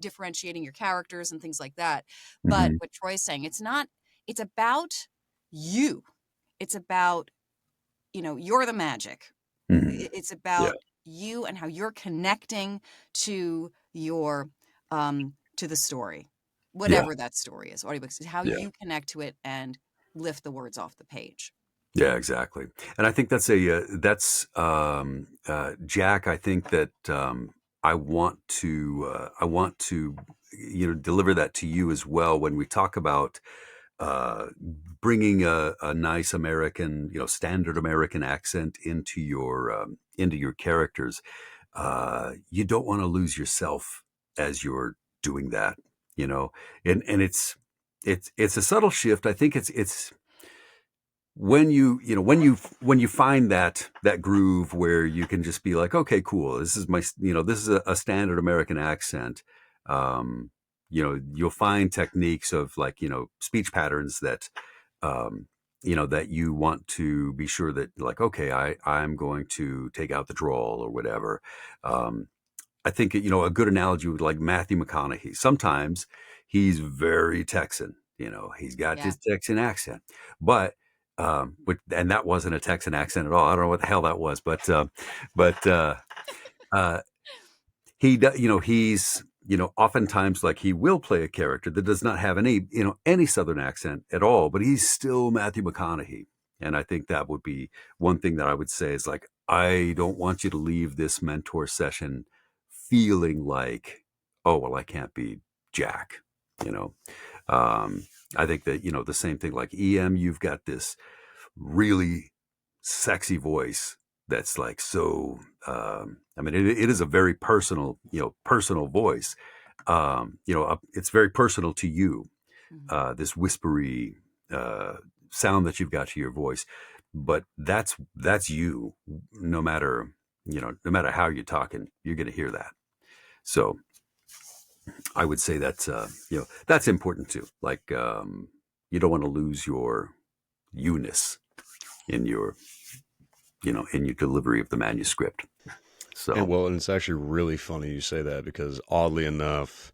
differentiating your characters and things like that. But mhm, what Troy's saying, it's about you. It's about, you're the magic. mhm, It's yeah, about you and how you're connecting to to the story, yeah, whatever that story is, audiobooks, is how yeah. you connect to it and lift the words off the page. Yeah, exactly. And I think Jack. I think that I want to deliver that to you as well when we talk about uh, bringing a nice American, standard American accent into your characters. You don't want to lose yourself as you're doing that, you know, and it's a subtle shift. I think it's when when you find that groove where you can just be like, okay, cool, this is this is a standard American accent. um you'll find techniques of like speech patterns that that you want to be sure that like, okay, I'm going to take out the drawl or whatever. um I think a good analogy would like Matthew McConaughey. Sometimes he's very Texan. He's got Yeah. this Texan accent, but and that wasn't a Texan accent at all. I don't know what the hell that was, but uh, he's oftentimes like he will play a character that does not have any Southern accent at all, but he's still Matthew McConaughey. And I think that would be one thing that I would say is like, I don't want you to leave this mentor session feeling like, oh, well, I can't be Jack. You know, I think that, the same thing like EM, you've got this really sexy voice that's like so. I mean, it is a very personal, personal voice. It's very personal to you. Mhm. This whispery uh, sound that you've got to your voice, but that's you. No matter how you're talking, you're going to hear that. So I would say that's that's important too. Like you don't want to lose your you-ness in your in your delivery of the manuscript. And So. well, and it's actually really funny you say that because oddly enough,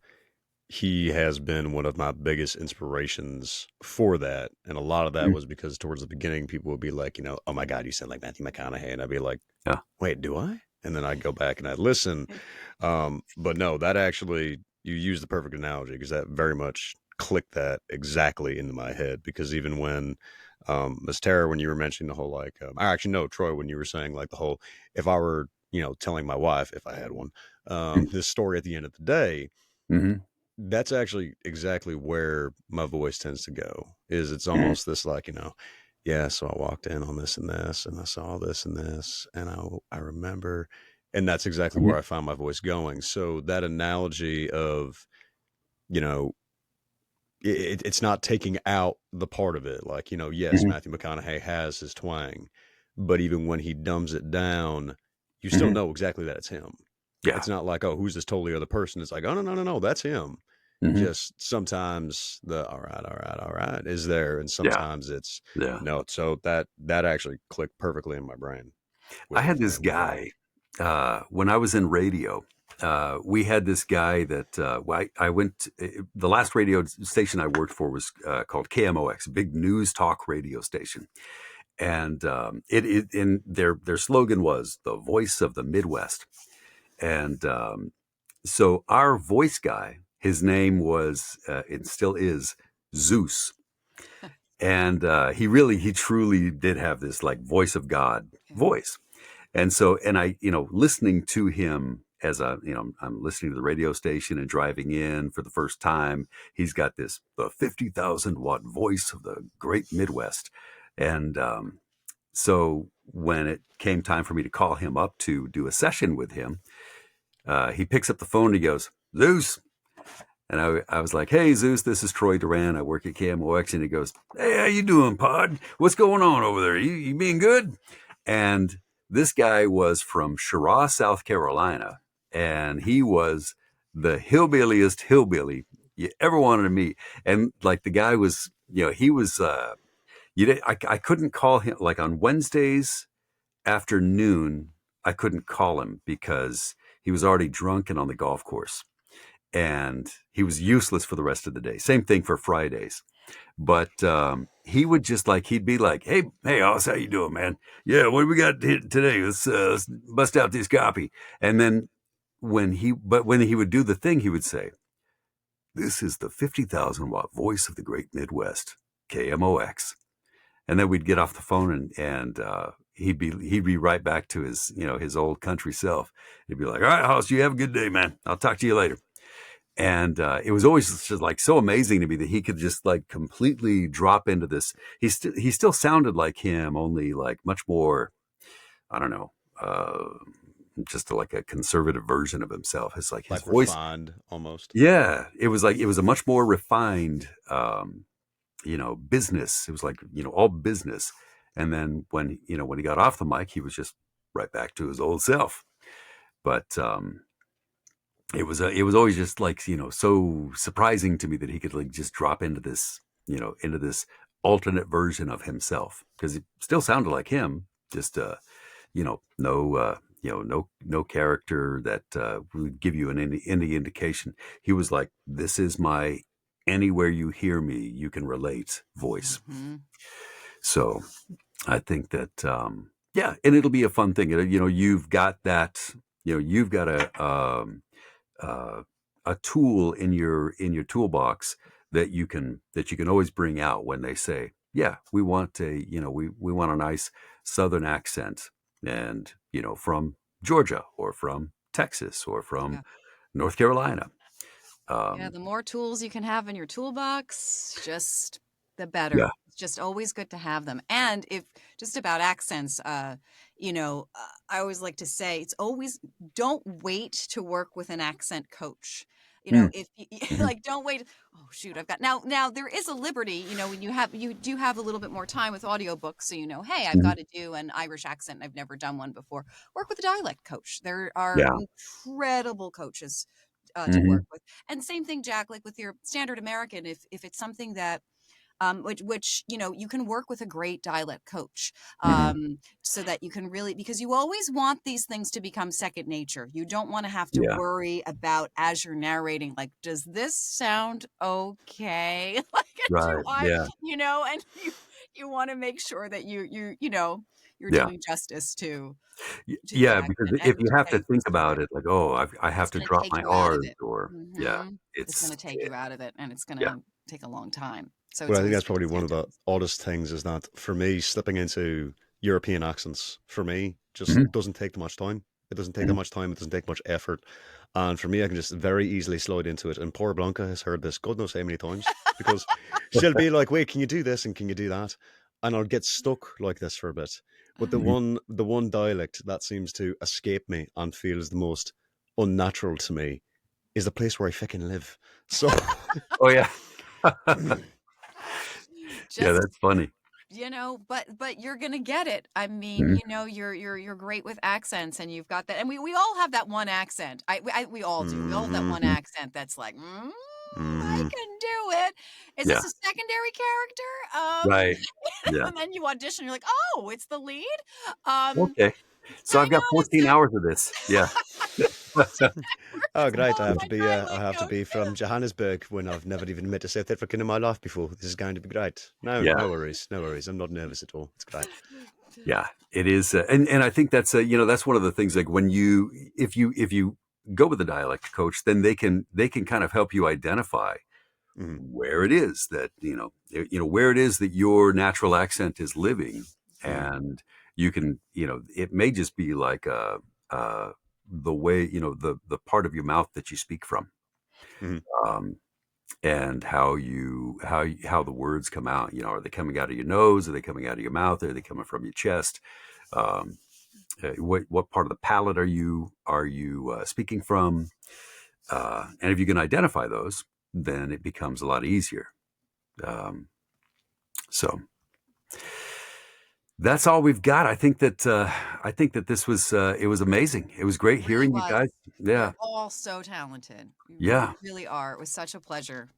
he has been one of my biggest inspirations for that. And a lot of that Mm, was because towards the beginning, people would be like, oh my God, you sound like Matthew McConaughey. And I'd be like, yeah. wait, do I? And then I'd go back and I'd listen. But no, that actually, you used the perfect analogy because that very much clicked that exactly into my head. Because even when, Miss Tara, when you were mentioning the whole, like, I actually know, Troy, when you were saying like the whole, if I were, telling my wife, if I had one, this story at the end of the day, Mm-hmm. that's actually exactly where my voice tends to go. Is it's Hmm. almost this like, yeah, so I walked in on this and I saw this and this and I remember, and that's exactly Hmm. where I find my voice going. So that analogy of, you know, it's not taking out the part of it. Like, yes, Hmm. Matthew McConaughey has his twang, but even when he dumbs it down, you still Hmm. know exactly that it's him. Yeah. It's not like, oh, who's this totally other person? It's like, oh, no, no, no, no, that's him. Mhm. Just sometimes the all right is there, and Yeah, sometimes it's yeah. no. So that actually clicked perfectly in my brain I had this with that. guy when I was in radio. We had this guy that I went. The last radio station I worked for was called KMOX, a big news talk radio station, and in their slogan was the voice of the Midwest. And so our voice guy, his name was and still is Zeus, and he truly did have this like voice of God Yeah. voice. And so, and I, listening to him as I'm listening to the radio station and driving in for the first time. He's got the 50,000 watt voice of the great Midwest. And so when it came time for me to call him up to do a session with him, he picks up the phone and he goes, Zeus. And I was like, hey, Zeus, this is Troy Duran. I work at KMOX. And he goes, hey, how you doing, Pod? What's going on over there? You being good? And this guy was from Chaussee, South Carolina. And he was the hillbilliest hillbilly you ever wanted to meet. And like the guy was, he was, I couldn't call him like on Wednesdays afternoon. I couldn't call him because he was already drunk and on the golf course and he was useless for the rest of the day. Same thing for Fridays. But he would just like he'd be like, "Hey, Oz, how you doing, man? Yeah, what do we got today? Let's bust out this copy." And then when he would do the thing, he would say, "This is the 50,000 watt voice of the Great Midwest, KMOX." And then we'd get off the phone and he'd be right back to his old country self. He'd be like, "All right, Hoss, you have a good day, man. I'll talk to you later." And it was always just like so amazing to me that he could just like completely drop into this. He still sounded like him, only like much more. I don't know, just like a conservative version of himself. It's like his Like voice. refined almost. Yeah, it was like it was a much more refined, business. It was like all business. And then when he got off the mic, he was just right back to his old self. But it was always just like so surprising to me that he could like just drop into this alternate version of himself because it still sounded like him, just no no character that would give you any indication. He was like, this is my anywhere you hear me you can relate voice. Mm-hmm. So I think that yeah, and it'll be a fun thing. You've got that. You've got uh, a tool in your toolbox that you can always bring out when they say, yeah, we want we want a nice Southern accent, and from Georgia or from Texas or from Yeah. North Carolina. Yeah, Um, the more tools you can have in your toolbox, just the yeah. better. It's just always good to have them. And if just about accents, I always like to say it's always don't wait to work with an accent coach. Mm, If you, mhm, like, don't wait. Oh shoot, I've got now there is a liberty, when you do have a little bit more time with audiobooks, so hey, I've mhm, got to do an Irish accent. I've never done one before. Work with a dialect coach. There are yeah. incredible coaches to work Hmm. with. And same thing, Jack, like with your standard American, if it's something that which you can work with a great dialect coach, Hmm. so that you can really, because you always want these things to become second nature. You don't want to have to Yeah. worry about, as you're narrating, like, does this sound okay? Like, do Right. I, Yeah. and you want to make sure that you're Yeah. doing justice to the Yeah, because accent, if and you to have to say, think about sorry, it, like, oh, I it's have to going to drop take my you out of R's, it. or yeah, Hmm. It's going it's to take you out of it, and it's going yeah. to take a long time. So Well, it's I think always that's good to probably one stand of the down. oddest things is that for me, slipping into European accents for me just Mhm, doesn't take that much time. It doesn't take that mhm. much time. It doesn't take much effort. And for me, I can just very easily slide into it. And poor Blanca has heard this God knows how many times because she'll be like, wait, can you do this? And can you do that? And I'll get stuck like this for a bit. But the Mhm. one dialect that seems to escape me and feels the most unnatural to me is the place where I fucking live. So Oh, yeah. Yeah, Just that's funny. but you're gonna get it. I mean, Mhm, you're great with accents, and you've got that, and we all have that one accent. We all do. We all have that one Mhm. accent that's like, I Mhm. can do it. Is Yeah. this a secondary character? Right. Yeah. And then you audition. You're like, oh, it's the lead. Um, Okay. So I I've got know it's 14 hours of this. Yeah. Oh, great! oh, my I Thailand have to coach. be from Johannesburg when I've never even met a South African in my life before. This is going to be great. No, Yeah. no worries, no worries. I'm not nervous at all. It's great. Yeah. It is. And I think that's, that's one of the things, like when if you go with a dialect coach, then they can kind of help you identify Mhm. where it is that, where it is that your natural accent is living. Mhm. And you can, it may just be like, the way, the part of your mouth that you speak from. Mhm. Um, and how the words come out. Are they coming out of your nose? Are they coming out of your mouth? Are they coming from your chest? Um, what part of the palate are you speaking from? And if you can identify those, then it becomes a lot easier. So that's all we've got. I think that this was it was amazing. It was great It really hearing you was. guys. Yeah, You're all so talented. You yeah, really are. It was such a pleasure.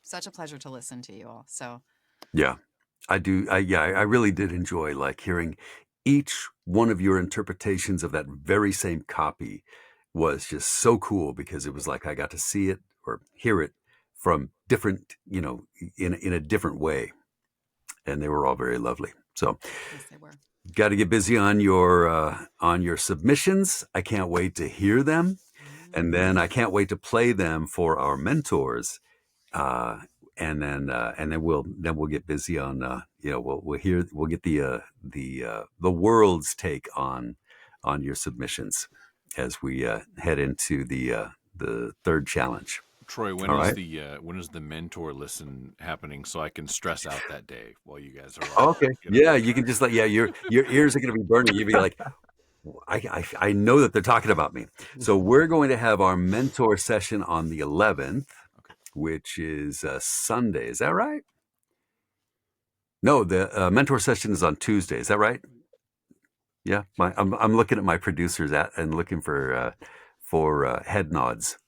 Such a pleasure to listen to you all. So yeah. I do. I really did enjoy like hearing each one of your interpretations of that very same copy was just so cool because it was like I got to see it or hear it from different, in a different way, and they were all very lovely. So, yes, they were. got to get busy on your submissions. I can't wait to hear them, and then I can't wait to play them for our mentors. Uh, and then we'll get busy on we'll get the world's take on your submissions as we head into the third challenge. Troy, All right. when is the mentor listen happening so I can stress out that day while you guys are Okay. getting Yeah, ready? you can just your ears are going to be burning. You'll be like, I know that they're talking about me. So we're going to have our mentor session on the 11th, Okay. which is Sunday. Is that right? No, the mentor session is on Tuesday. Is that right? Yeah. I'm looking at my producers and looking for head nods.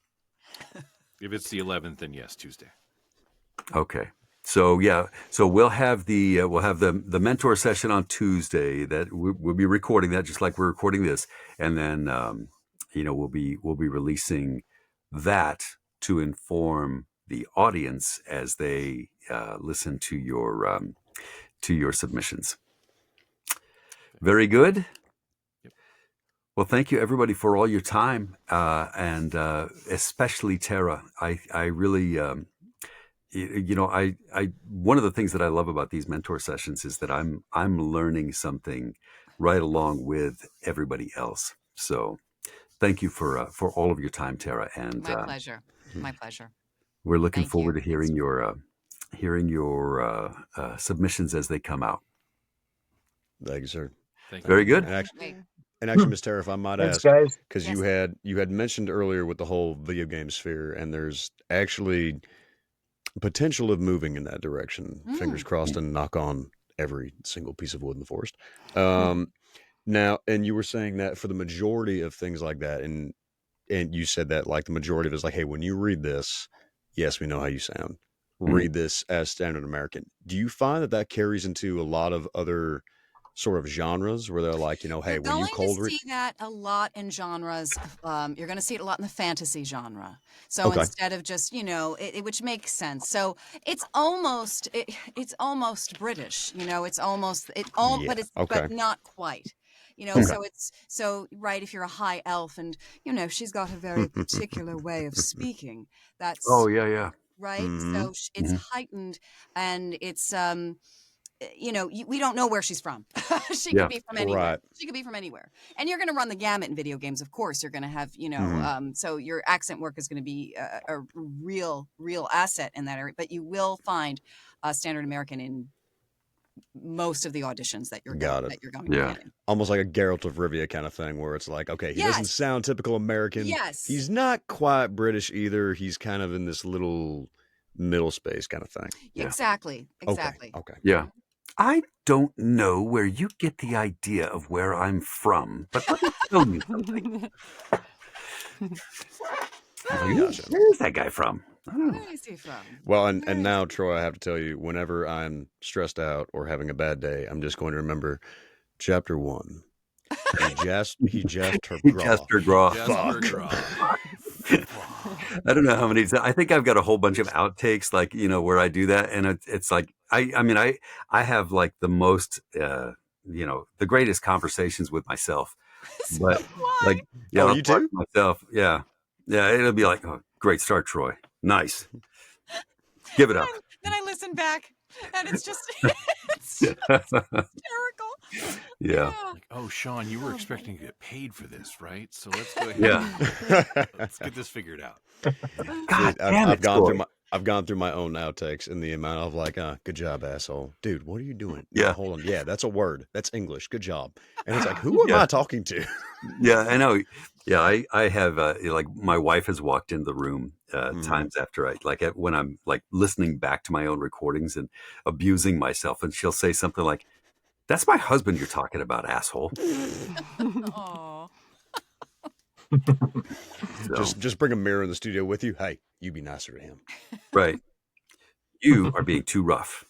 If it's the 11th, then yes, Tuesday. Okay. So yeah, so we'll have the mentor session on Tuesday. That we'll be recording that just like we're recording this, and then we'll be releasing that to inform the audience as they listen to your submissions. Very good. Yep. Well, thank you everybody for all your time, and especially Tara. I really. I one of the things that I love about these mentor sessions is that I'm learning something right along with everybody else. So thank you for all of your time, Tara, and My pleasure. My pleasure. we're looking Thank you. forward to hearing your submissions as they come out. Thank you, sir. Thank you. Very good. And Wait. actually, Miss Tara, if I might Thanks, ask, guys. because Yes. you had mentioned earlier with the whole video game sphere, and there's actually potential of moving in that direction. Fingers crossed, and knock on every single piece of wood in the forest. Now, and you were saying that for the majority of things like that, and you said that like the majority of it is like, hey, when you read this, yes, we know how you sound. Read this as standard American. Do you find that that carries into a lot of other sort of genres where they're like, hey, You're when you going to cold read? see that a lot in genres. You're going to see it a lot in the fantasy genre. So Okay. instead of just, which makes sense. So it's almost British. It's almost Yeah. but Okay. not quite. Okay. So right. If you're a high elf and she's got a very particular way of speaking. That's Oh yeah. right. Mm-hmm. So it's heightened, and it's we don't know where she's from. She Yeah. could be from anywhere. Right. She could be from anywhere. And you're going to run the gamut in video games. Of course, you're going to have, so your accent work is going to be a real asset in that area. But you will find standard American in most of the auditions that you're Got going, it. that you're going to Yeah. get in. Almost like a Geralt of Rivia kind of thing, where it's like, okay, he doesn't Yes. sound typical American. Yes. He's not quite British either. He's kind of in this little middle space kind of thing. Yeah. Exactly. Okay. Yeah. I don't know where you get the idea of where I'm from, but let me tell you something. Gotcha. Where is that guy from? I don't know. Where is he from? Well, Where and is now, he Troy, I have to tell you, whenever I'm stressed out or having a bad day, I'm just going to remember chapter 1. He just her He graw. Jasper Graw. Jasper Fuck. Graw. I don't know how many. I think I've got a whole bunch of outtakes, like where I do that, and it's like I mean I have like the most the greatest conversations with myself, so but why? like yeah, Oh, I'll you talk too? to myself. Yeah, yeah, it'll be like, oh, great start, Troy. Nice, give it up. Then I listen back, and it's just it's just hysterical. Yeah, Like, oh, Sean, you were Oh, expecting to get paid for this, right? So let's go ahead. yeah. Let's get this figured out. God Dude, damn I've it, gone through Troy. I've gone through my own outtakes and the amount of like, good job, asshole. Dude, what are you doing? No, Yeah, hold on. Yeah, that's a word. That's English. Good job. And it's like, who am yeah. I talking to? Yeah, I know. Yeah, I have like my wife has walked in the room Mhm. times after when I'm like listening back to my own recordings and abusing myself, and she'll say something like, "That's my husband you're talking about, asshole." Oh, So, Just bring a mirror in the studio with you. Hey, you be nicer to him. right, you are being too rough.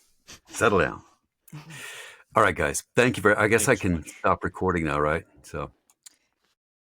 Settle down. All right, guys. Thank you very. I guess Thank I you so can much. stop recording now, right? So.